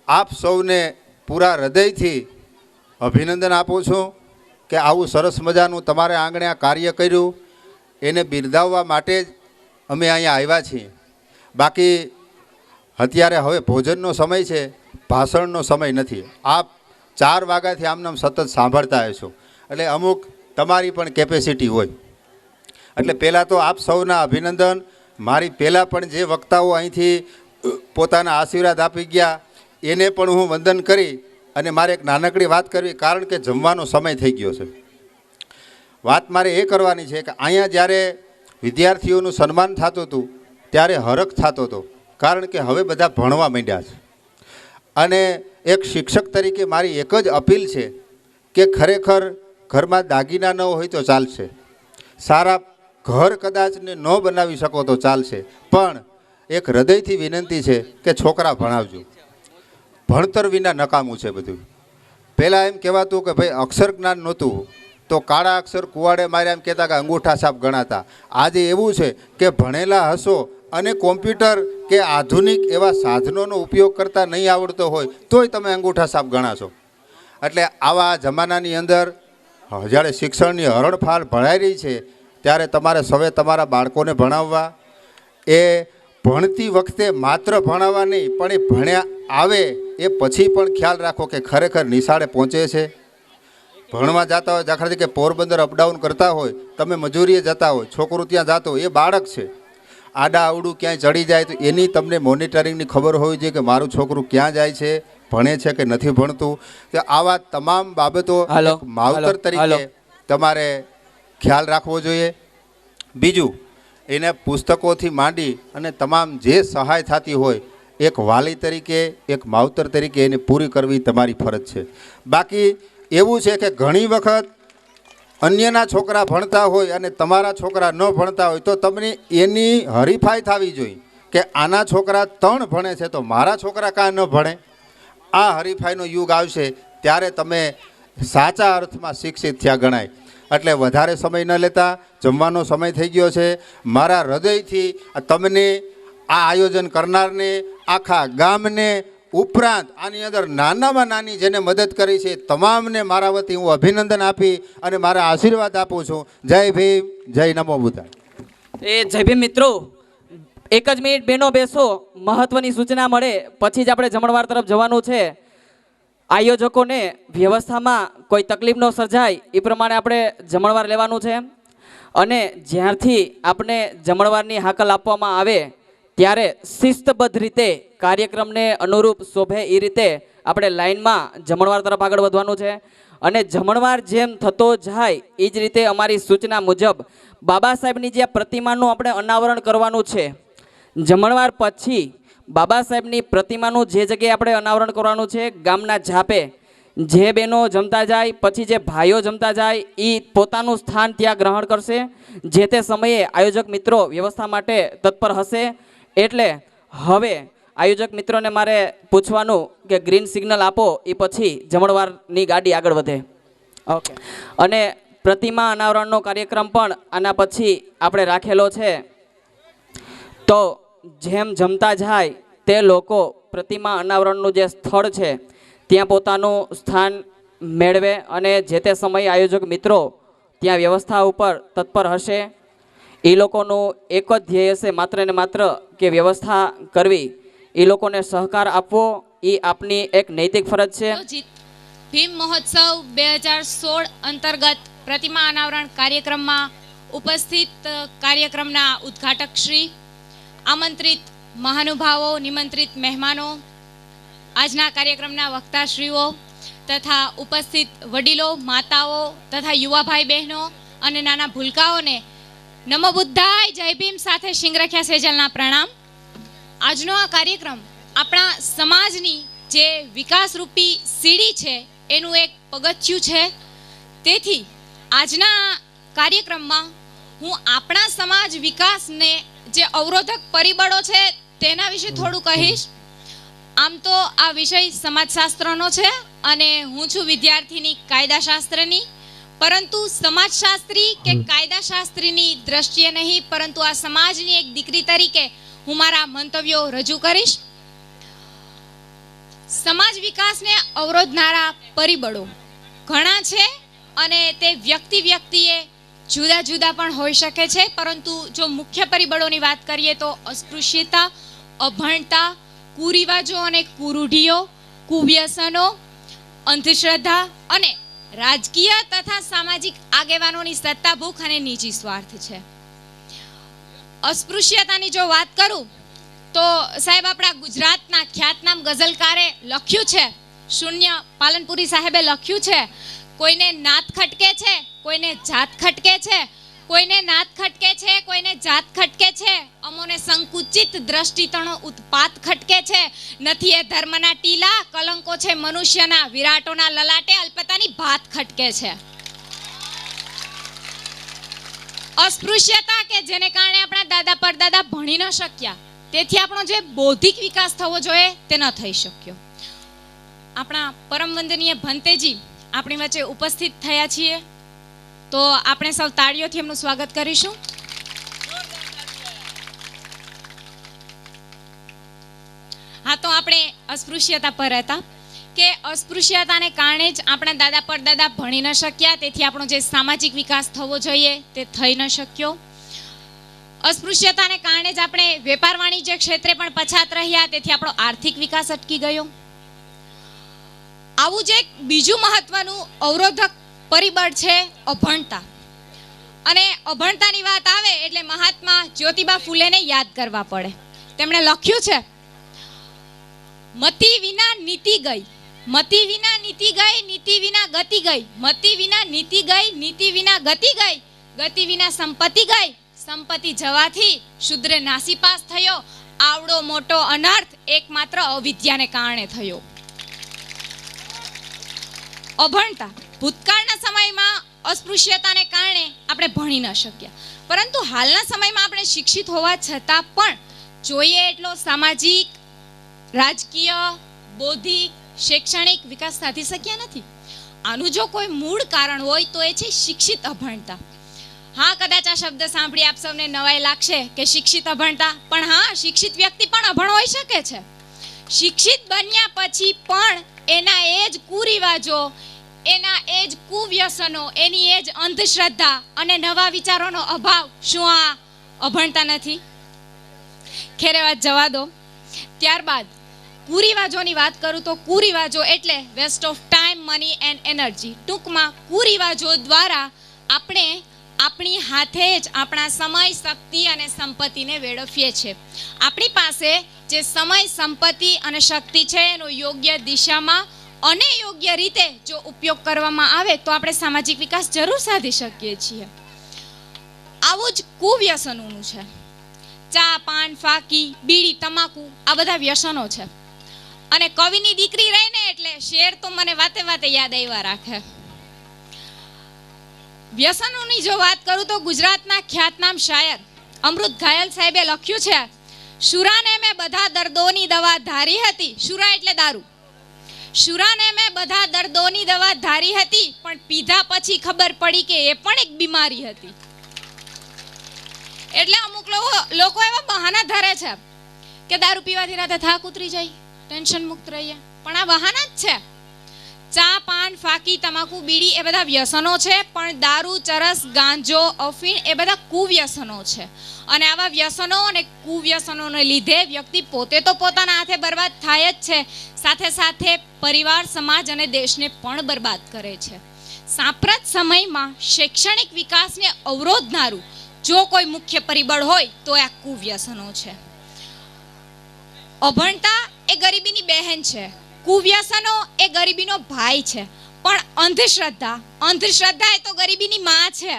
આપ સૌને પૂરા હૃદયથી અભિનંદન આપું છું કે આવું સરસ મજાનું તમારે આંગણે આ કાર્ય કર્યું એને બિરદાવવા માટે જ અમે અહીંયા આવ્યા છીએ. બાકી અત્યારે હવે ભોજનનો સમય છે, ભાષણનો સમય નથી. આપ 4 વાગ્યાથી આમનામ સતત સાંભળતા હશો એટલે અમુક તમારી પણ કેપેસિટી હોય. એટલે પહેલાં તો આપ સૌના અભિનંદન. મારી પહેલાં પણ જે વક્તાઓ અહીંથી પોતાના આશીર્વાદ આપી ગયા એને પણ હું વંદન કરી અને મારે એક નાનકડી વાત કરવી, કારણ કે જમવાનો સમય થઈ ગયો છે. વાત મારે એ કરવાની છે કે અહીંયા જ્યારે વિદ્યાર્થીઓનું સન્માન થતું હતું ત્યારે હરખ થતો હતો, કારણ કે હવે બધા ભણવા માંડ્યા છે. અને એક શિક્ષક તરીકે મારી એક જ અપીલ છે કે ખરેખર ઘરમાં દાગીના ન હોય તો ચાલશે, સારા ઘર કદાચ ને ન બનાવી શકો તો ચાલશે, પણ એક હૃદયથી વિનંતી છે કે છોકરા ભણાવજો. ભણતર વિના નકામું છે બધું. પહેલાં એમ કહેવાતું કે ભાઈ અક્ષર જ્ઞાન નહોતું તો કાળા અક્ષર કુવાડે માર્યા એમ કહેતા કે અંગૂઠા છાપ ગણાતા. આજે એવું છે કે ભણેલા હશો અને કોમ્પ્યુટર કે આધુનિક એવા સાધનોનો ઉપયોગ કરતા નહીં આવડતો હોય તોય તમે અંગૂઠા છાપ ગણાશો. એટલે આવા જમાનાની અંદર જ્યારે શિક્ષણની હરણફાળ ભળાઈ રહી છે ત્યારે તમારે સૌએ તમારા બાળકોને ભણાવવા, એ ભણતી વખતે માત્ર ભણાવવા નહીં પણ એ ભણ્યા આવે એ પછી પણ ખ્યાલ રાખો કે ખરેખર નિશાળે પહોંચે છે. ભણવા જતા હોય, દાખલા તરીકે પોરબંદર અપડાઉન કરતા હોય, તમે મજૂરીએ જતા હોય, છોકરું ત્યાં જતો હોય, એ બાળક છે. આડા આવડું ક્યાંય ચડી જાય તો એની તમને મોનિટરિંગની ખબર હોવી જોઈએ કે મારું છોકરું ક્યાં જાય છે, ભણે છે કે નથી ભણતું. તો આવા તમામ બાબતો એક માવતર તરીકે તમારે ખ્યાલ રાખવો જોઈએ. બીજું, એને પુસ્તકોથી માંડી અને તમામ જે સહાય થતી હોય એક વાલી તરીકે, એક માવતર તરીકે એને પૂરી કરવી તમારી ફરજ છે. બાકી એવું છે કે ઘણી વખત અન્યના છોકરા ભણતા હોય અને તમારા છોકરા ન ભણતા હોય તો તમને એની હરીફાઈ થવી જોઈએ કે આના છોકરા 3 ભણે છે તો મારા છોકરા કાં ન ભણે. આ હરીફાઈનો યુગ આવશે ત્યારે તમે સાચા અર્થમાં શિક્ષિત થયા ગણાય. એટલે વધારે સમય ન લેતા, જમવાનો સમય થઈ ગયો છે. મારા હૃદયથી તમને આ આયોજન કરનારને, આખા ગામને, ઉપરાંત આની અંદર નાનામાં નાની જેને મદદ કરી છે તમામને મારા વતી હું અભિનંદન આપી અને મારા આશીર્વાદ આપું છું. જય ભીમ, જય નમો બુદ્ધાય. જય ભીમ મિત્રો, એક જ મિનિટ બેનો બેસો, મહત્વની સૂચના મળે પછી જ આપણે જમણવાર તરફ જવાનું છે. આયોજકોને વ્યવસ્થામાં કોઈ તકલીફ ન સર્જાય એ પ્રમાણે આપણે જમણવાર લેવાનું છે અને જ્યારથી આપણે જમણવારની હાકલ આપવામાં આવે ત્યારે શિસ્તબદ્ધ રીતે કાર્યક્રમને અનુરૂપ શોભે એ રીતે આપણે લાઇનમાં જમણવાર તરફ આગળ વધવાનું છે. અને જમણવાર જેમ થતો જાય એ જ રીતે અમારી સૂચના મુજબ બાબા સાહેબની જે પ્રતિમાનું આપણે અનાવરણ કરવાનું છે. જમણવાર પછી બાબા સાહેબની પ્રતિમાનું જે જગ્યાએ આપણે અનાવરણ કરવાનું છે, ગામના ઝાપે જે બહેનો જમતા જાય પછી જે ભાઈઓ જમતા જાય એ પોતાનું સ્થાન ત્યાં ગ્રહણ કરશે. જે તે સમયે આયોજક મિત્રો વ્યવસ્થા માટે તત્પર હશે. એટલે હવે આયોજક મિત્રોને મારે પૂછવાનું કે ગ્રીન સિગ્નલ આપો એ પછી જમણવારની ગાડી આગળ વધે. ઓકે. અને પ્રતિમા અનાવરણનો કાર્યક્રમ પણ આના પછી આપણે રાખેલો છે. તો જેમ જમતા જાય તે લોકો પ્રતિમા અનાવરણનું જે સ્થળ છે ત્યાં પોતાનું સ્થાન મેળવે અને જે તે સમયે આયોજક મિત્રો ત્યાં વ્યવસ્થા ઉપર તત્પર હશે. એ લોકોનું એક જ ધ્યેય હશે, માત્ર ને માત્ર કે વ્યવસ્થા કરવી, એ લોકોને સહકાર આપવો એ આપની એક નૈતિક ફરજ છે. ભીમ મહોત્સવ 2016 અંતર્ગત પ્રતિમા અનાવરણ કાર્યક્રમમાં ઉપસ્થિત કાર્યક્રમના ઉદ્ઘાટક શ્રી, આમંત્રિત મહાનુભાવો, નિમંત્રિત મહેમાનો, આજના કાર્યક્રમના વક્તાશ્રીઓ તથા ઉપસ્થિત વડીલો, માતાઓ તથા યુવા ભાઈ બહેનો અને નાના ભૂલકાઓને નમો બુદ્ધાય, જય ભીમ સાથે શિંગરખ્યા સેજલના પ્રણામ. આજનો આ કાર્યક્રમ આપણા સમાજની જે વિકાસરૂપી સીડી છે એનું એક પગથિયું છે. તેથી આજના કાર્યક્રમમાં હું આપણા સમાજ વિકાસને જે અવરોધક પરિબળો છે તેના વિશે થોડું કહીશ. આમ તો આ વિષય સમાજશાસ્ત્રનો છે અને હું છું વિદ્યાર્થીની કાયદાશાસ્ત્રની, પરંતુ સમાજશાસ્ત્રી કે કાયદાશાસ્ત્રીની દ્રષ્ટિએ નહીં, પરંતુ આ સમાજની એક દીકરી તરીકે હું મારા મંતવ્યો રજૂ કરીશ. સમાજ વિકાસને અવરોધનારા પરિબળો ઘણા છે અને તે વ્યક્તિએ જુદા જુદા પણ હોઈ શકે છે, પરંતુ જો મુખ્ય પરિબળોની વાત કરીએ તો અસ્પૃશ્યતા, અભણતા, કુરિવાજો અને કુરૂઢીઓ, કુવ્યસનો, અંધશ્રદ્ધા અને રાજકીય તથા સામાજિક આગેવાનોની સત્તા ભૂખ અને નીચી સ્વાર્થ છે. અસ્પૃશ્યતાની જો વાત કરું તો સાહેબ આપણા ગુજરાતના ખ્યાતનામ ગઝલકારે લખ્યું છે, શૂન્ય પાલનપુરી સાહેબે લખ્યું છે, કોઈને નાત ખટકે છે, કોઈને જાત ખટકે છે, કોઈને નાત ખટકે છે, કોઈને જાત ખટકે છે, અમોને સંકુચિત દ્રષ્ટિતણો ઉત્પાત ખટકે છે, નથી એ ધર્મના ટીલા, કલંકો છે મનુષ્યના, વિરાટોના લલાટે અલ્પતાની ભાત ખટકે છે. અસ્પૃશ્યતા કે જેને કારણે આપણા દાદા પરદાદા ભણી ન શક્યા, તેથી આપણો જે બૌદ્ધિક વિકાસ થવો જોઈએ તે ન થઈ શક્યો. આપણા પરમ વંદનીય ભંતેજી આપણી વચ્ચે ઉપસ્થિત થયા છીએ. તો આપણે સૌ તાળીઓથી એમનું સ્વાગત કરીશું. હા, તો આપણે અસ્પૃશ્યતા પર હતા કે અસ્પૃશ્યતાને કારણે જ આપણા દાદા પરદાદા ભણી ન શક્યા, તેથી આપણો જે સામાજિક વિકાસ થવો જોઈએ તે થઈ ન શક્યો. અસ્પૃશ્યતાને કારણે જ આપણે વેપાર વાણિજ્ય ક્ષેત્રે પણ પછાત રહ્યા, તેથી આપણો આર્થિક વિકાસ અટકી ગયો. આવું જ એક બીજું મહત્વનું અવરોધક પરિબળ છે અભણતા. અને અભણતાની વાત આવે એટલે મહાત્મા જ્યોતિબા ફૂલેને યાદ કરવા પડે. તેમણે લખ્યું છે, મતિ વિના નીતિ ગઈ, મતિ વિના નીતિ ગઈ, નીતિ વિના ગતિ ગઈ, મતિ વિના નીતિ ગઈ, નીતિ વિના ગતિ ગઈ, ગતિ વિના સંપત્તિ ગઈ, સંપત્તિ જવાથી શુદ્રે નાસીપાસ થયો. આવડો મોટો અનર્થ એકમાત્ર અવિદ્યાને કારણે થયો. અભણતા ભૂતકાળના સમયમાં અસ્પૃશ્યતાને કારણે આપણે ભણી ન શક્યા, પરંતુ હાલના સમયમાં આપણે શિક્ષિત હોવા છતાં પણ જોઈએ એટલો સામાજિક, રાજકીય, બૌદ્ધિક, શૈક્ષણિક વિકાસ સાધી શક્યા નથી. આનું જો કોઈ મૂળ કારણ હોય તો એ છે શિક્ષિત અભણતા. હા, કદાચ આ શબ્દ સાંભળી આપ સૌને નવાઈ લાગશે કે શિક્ષિત અભણતા, પણ હા, શિક્ષિત વ્યક્તિ પણ અભણ હોઈ શકે છે. શિક્ષિત બન્યા પછી પણ એના એ જ કુરિવાજો, એના એ જ કુવ્યસનો, એની એ જ અંધશ્રદ્ધા અને નવા વિચારોનો અભાવ, શું આ અભણતા નથી? ખેરે વાત જવા દો. ત્યારબાદ કુરિવાજોની વાત કરું તો કુરિવાજો એટલે waste of time, money and energy. ટૂંકમાં કુરિવાજો દ્વારા આપણે આપણી હાથે જ આપણા સમય, શક્તિ અને સંપત્તિને વેડફીએ છીએ. આપણી પાસે જે સમય, સંપત્તિ અને શક્તિ છે એનો યોગ્ય દિશામાં અને યોગ્ય રીતે જો ઉપયોગ કરવામાં આવે તો આપણે સામાજિક વિકાસ જરૂર સાધી શકીએ છીએ. આવું જ કુવ્યસનોનું છે. ચા, પાન, ફાકી, બીડી, તમાકુ આ બધા વ્યસનો છે. અને કવિની દીકરી રહીને એટલે શેર તો મને વાતે વાતે યાદ આવ્યા રાખે. વ્યસનોની જો વાત કરું તો ગુજરાતના ખ્યાતનામ શાયર અમૃત ઘાયલ સાહેબે લખ્યું છે, શુરાને મેં બધા દર્દોની દવા ધારી હતી. શુરા એટલે દારૂ. શુરાને મેં બધા દર્દોની દવા ધારી હતી, પણ પીધા પછી ખબર પડી કે એ પણ એક બીમારી હતી. એટલે અમુક લોકો એવા બહાના ધરે છે કે દારૂ પીવાથી રાતે થાક ઉતરી જાય, ટેન્શન મુક્ત રહીએ, પણ આ બહાના જ છે. ચા, પાન, ફાકી, તમાકુ, બીડી એ બધા વ્યસનો છે, પણ દારૂ, ચરસ, ગાંજો, અફીણ એ બધા કુવ્યસનો છે. અને આવા વ્યસનો અને કુવ્યસનોને લીધે વ્યક્તિ પોતે તો પોતાના હાથે બરબાદ થાય જ છે, સાથે સાથે પરિવાર, સમાજ અને દેશને પણ બરબાદ કરે છે. સાંપ્રત સમયમાં શૈક્ષણિક વિકાસને અવરોધનારું જો કોઈ મુખ્ય પરિબળ હોય તો આ કુવ્યસનો છે. અભણતા એ ગરીબીની બહેન છે, કુવ્યસનો એ ગરીબીનો ભાઈ છે, પણ અંધશ્રદ્ધા એ તો ગરીબીની માં છે.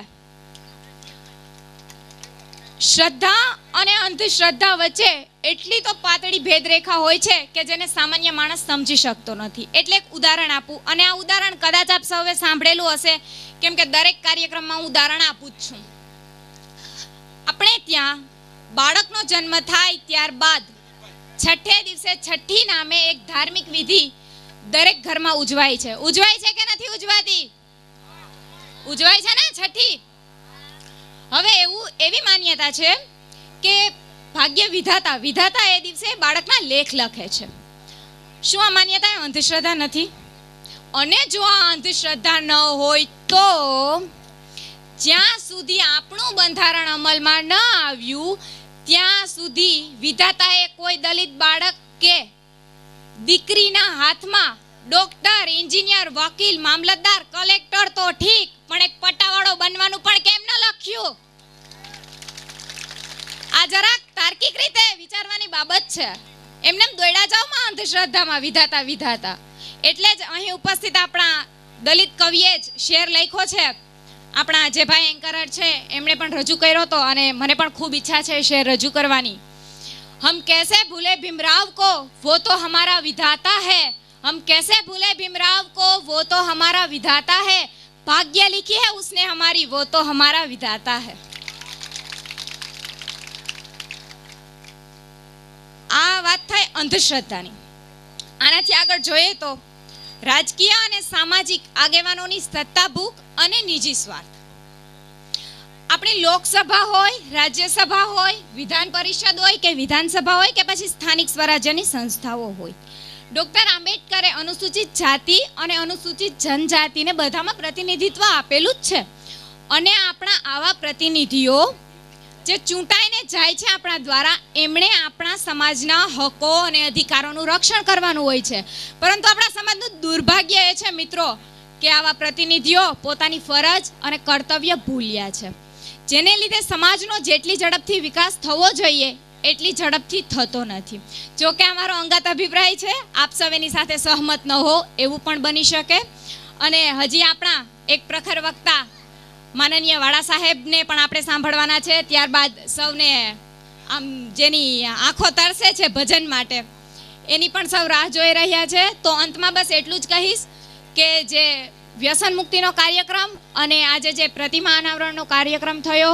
શ્રદ્ધા અને અંધશ્રદ્ધા વચ્ચે એટલી તો પાતળી ભેદરેખા હોય છે કે જેને સામાન્ય માણસ સમજી શકતો નથી. એટલે એક ઉદાહરણ આપું, અને આ ઉદાહરણ કદાચ આપ સૌએ સાંભળેલું હશે, કેમ કે દરેક કાર્યક્રમમાં હું ઉદાહરણ આપું જ છું. આપણે ત્યાં બાળકનો જન્મ થાય ત્યારબાદ છઠ્ઠે દિવસે છઠ્ઠી નામે એક ધાર્મિક વિધિ દરેક ઘરમાં ઉજવાય છે. ઉજવાય છે કે નથી ઉજવાતી? ઉજવાય છે ને છઠ્ઠી. હવે એવી માન્યતા છે કે ભાગ્ય વિધાતા એ દિવસે બાળકના લેખ લખે છે. શું આ માન્યતા એ અંધશ્રદ્ધા નથી? અને જો આ અંધશ્રદ્ધા ન હોય તો જ્યાં સુધી આપણું બંધારણ અમલમાં ન આવ્યું ત્યાં સુધી વિધાતાએ કોઈ દલિત બાળક કે દીકરીના હાથમાં ડોક્ટર, એન્જિનિયર, વકીલ, મામલતદાર, કલેક્ટર તો ઠીક, પણ એક પટ્ટાવાળો બનવાનું પણ કેમ ન લખ્યું? આ જરાક તાર્કિક રીતે વિચારવાની બાબત છે. એમને દોડ્યા જાવમાં અંધશ્રદ્ધામાં વિધાતા. એટલે જ અહીં ઉપસ્થિત આપણા દલિત કવિએ જ શેર લખ્યો છે. આપણા જે ભાઈ એન્કરર છે એમણે પણ રજૂ કર્યો હતો, અને મને પણ ખૂબ ઈચ્છા છે શેર રજૂ કરવાની. हम कैसे भूले भीमराव को, वो तो हमारा विधाता है. हम कैसे भूले भीमराव को, वो तो हमारा विधाता है. भाग्य लिखी है उसने हमारी, वो तो हमारा विधाता है. આ વાત થઈ અંધશ્રદ્ધાની. આનાથી આગળ જોઈએ તો રાજકીય અને સામાજિક આગેવાનોની સત્તા ભૂખ અને નિજી સ્વાર્થ. આપણી લોકસભા હોય, રાજ્યસભા હોય, વિધાન પરિષદ હોય કે વિધાનસભા હોય કે પછી સ્થાનિક સ્વરાજ્યની સંસ્થાઓ હોય, ડૉક્ટર આંબેડકરે અનુસૂચિત જાતિ અને અનુસૂચિત જનજાતિને બધામાં પ્રતિનિધિત્વ આપેલું જ છે. અને આપણા આવા પ્રતિનિધિઓ જે ચૂંટાઈને જાય છે આપણા દ્વારા, એમણે આપણા સમાજના હકો અને અધિકારોનું રક્ષણ કરવાનું હોય છે. પરંતુ આપણા સમાજનું દુર્ભાગ્ય એ છે મિત્રો કે આવા પ્રતિનિધિઓ પોતાની ફરજ અને કર્તવ્ય ભૂલ્યા છે, જેને લીધે સમાજનો જેટલી ઝડપથી વિકાસ થવો જોઈએ એટલી ઝડપથી થતો નથી. જો કે અમારો અંગત અભિપ્રાય છે, આપ સૌ એની સાથે સહમત ન હો એવું પણ બની શકે. અને હજી આપણા એક પ્રખર વક્તા માનનીય વાળા સાહેબને પણ આપણે સાંભળવાના છે. ત્યારબાદ સૌને આમ જેની આંખો તરસે છે ભજન માટે, એની પણ સૌ રાહ જોઈ રહ્યા છે. તો અંતમાં બસ એટલું જ કહીશ કે જે વ્યસન મુક્તિનો કાર્યક્રમ અને આજે જે પ્રતિમા અનાવરણનો કાર્યક્રમ થયો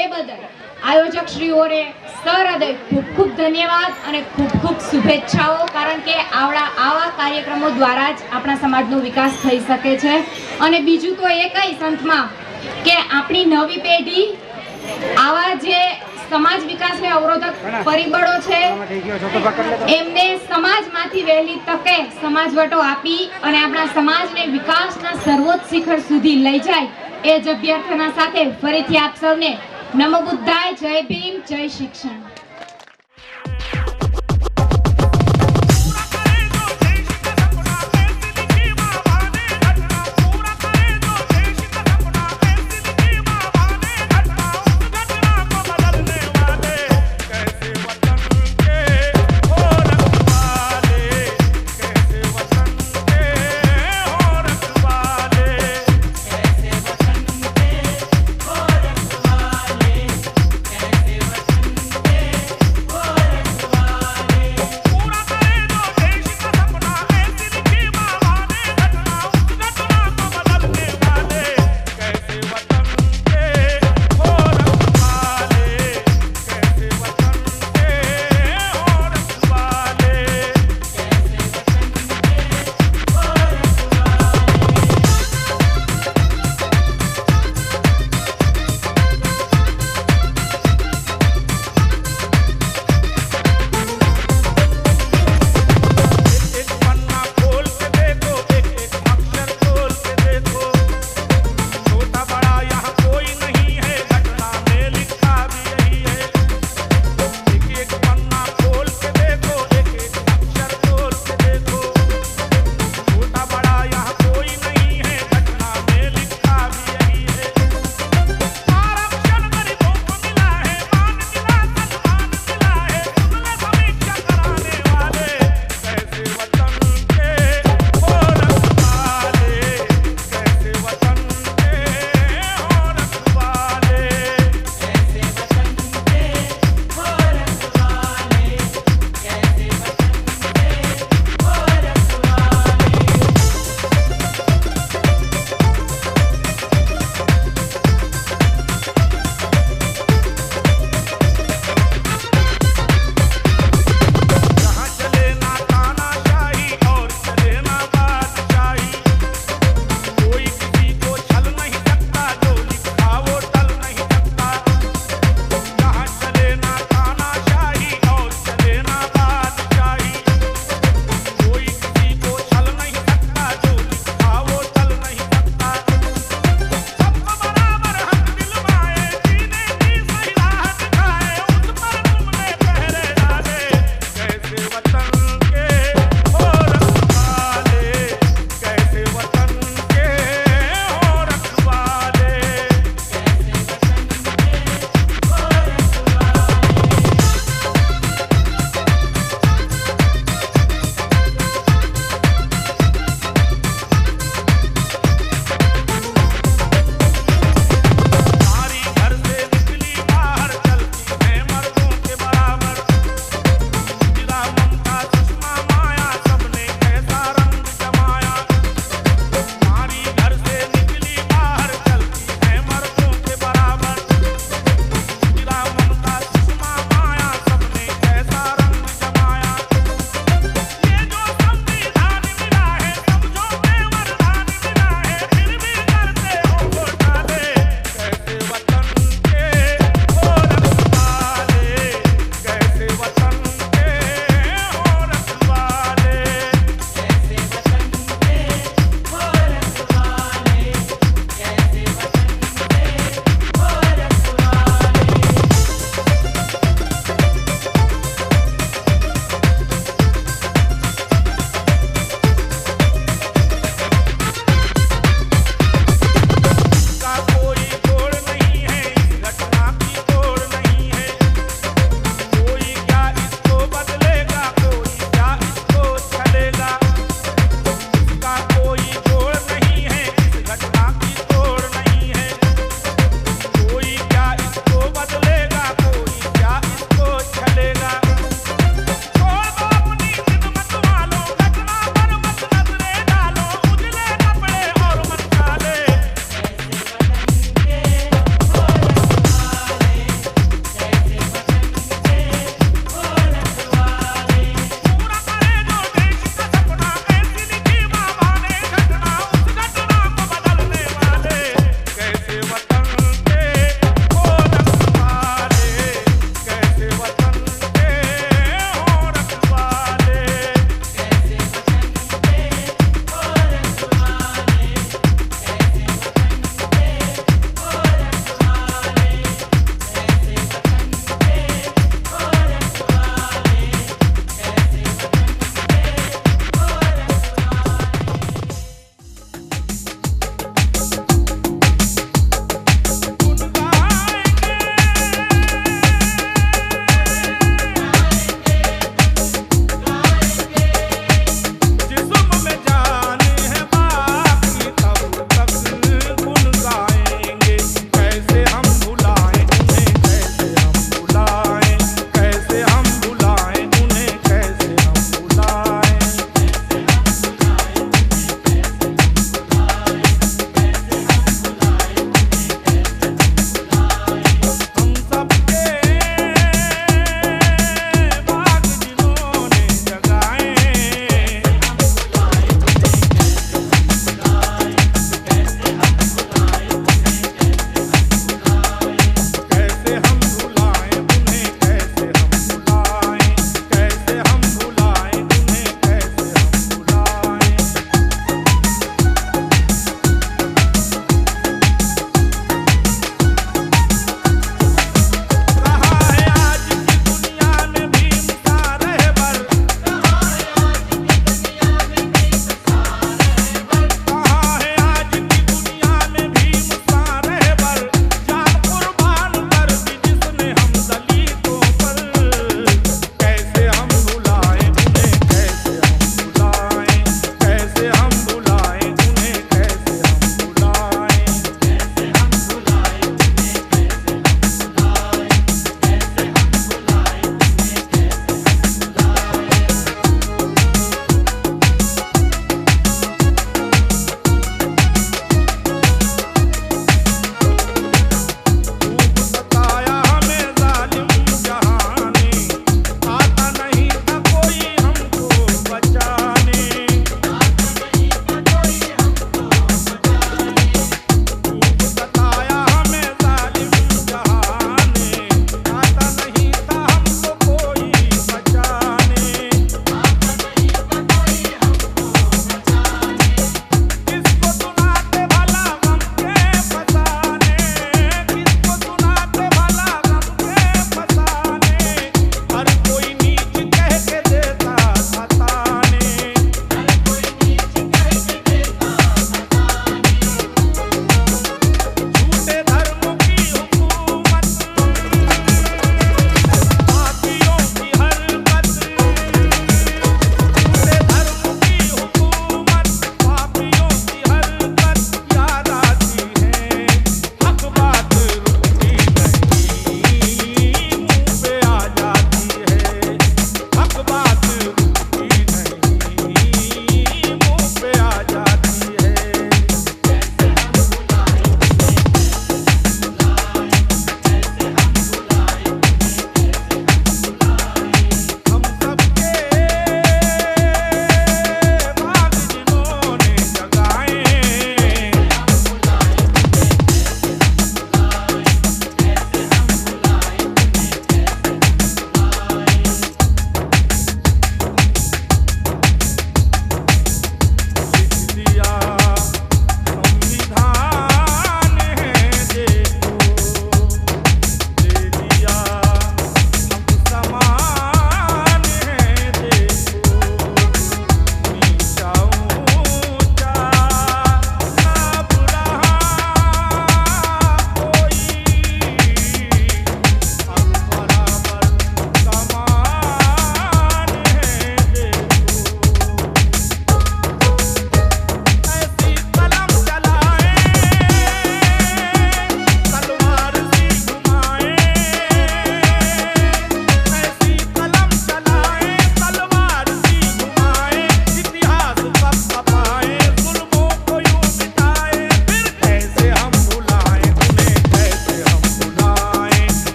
એ બદલ આયોજક શ્રીઓને સહૃદય ખૂબ ખૂબ ધન્યવાદ અને ખૂબ ખૂબ શુભેચ્છાઓ. કારણ કે આવા કાર્યક્રમો દ્વારા જ આપણા સમાજનો વિકાસ થઈ શકે છે. અને બીજું તો એ કહીશ અંતમાં કે આપણી નવી પેઢી આવા જે સમાજ વિકાસને અવરોધક પરિબળો છે એમને સમાજમાંથી વહેલી તકે સમાજવટો આપી અને આપણા સમાજને વિકાસના સર્વોચ્ચ શિખર સુધી લઈ જાય એ જ અભ્યર્થના સાથે ફરીથી આપ સૌને નમો બુદ્ધાય, જય ભીમ, જય શિક્ષણ.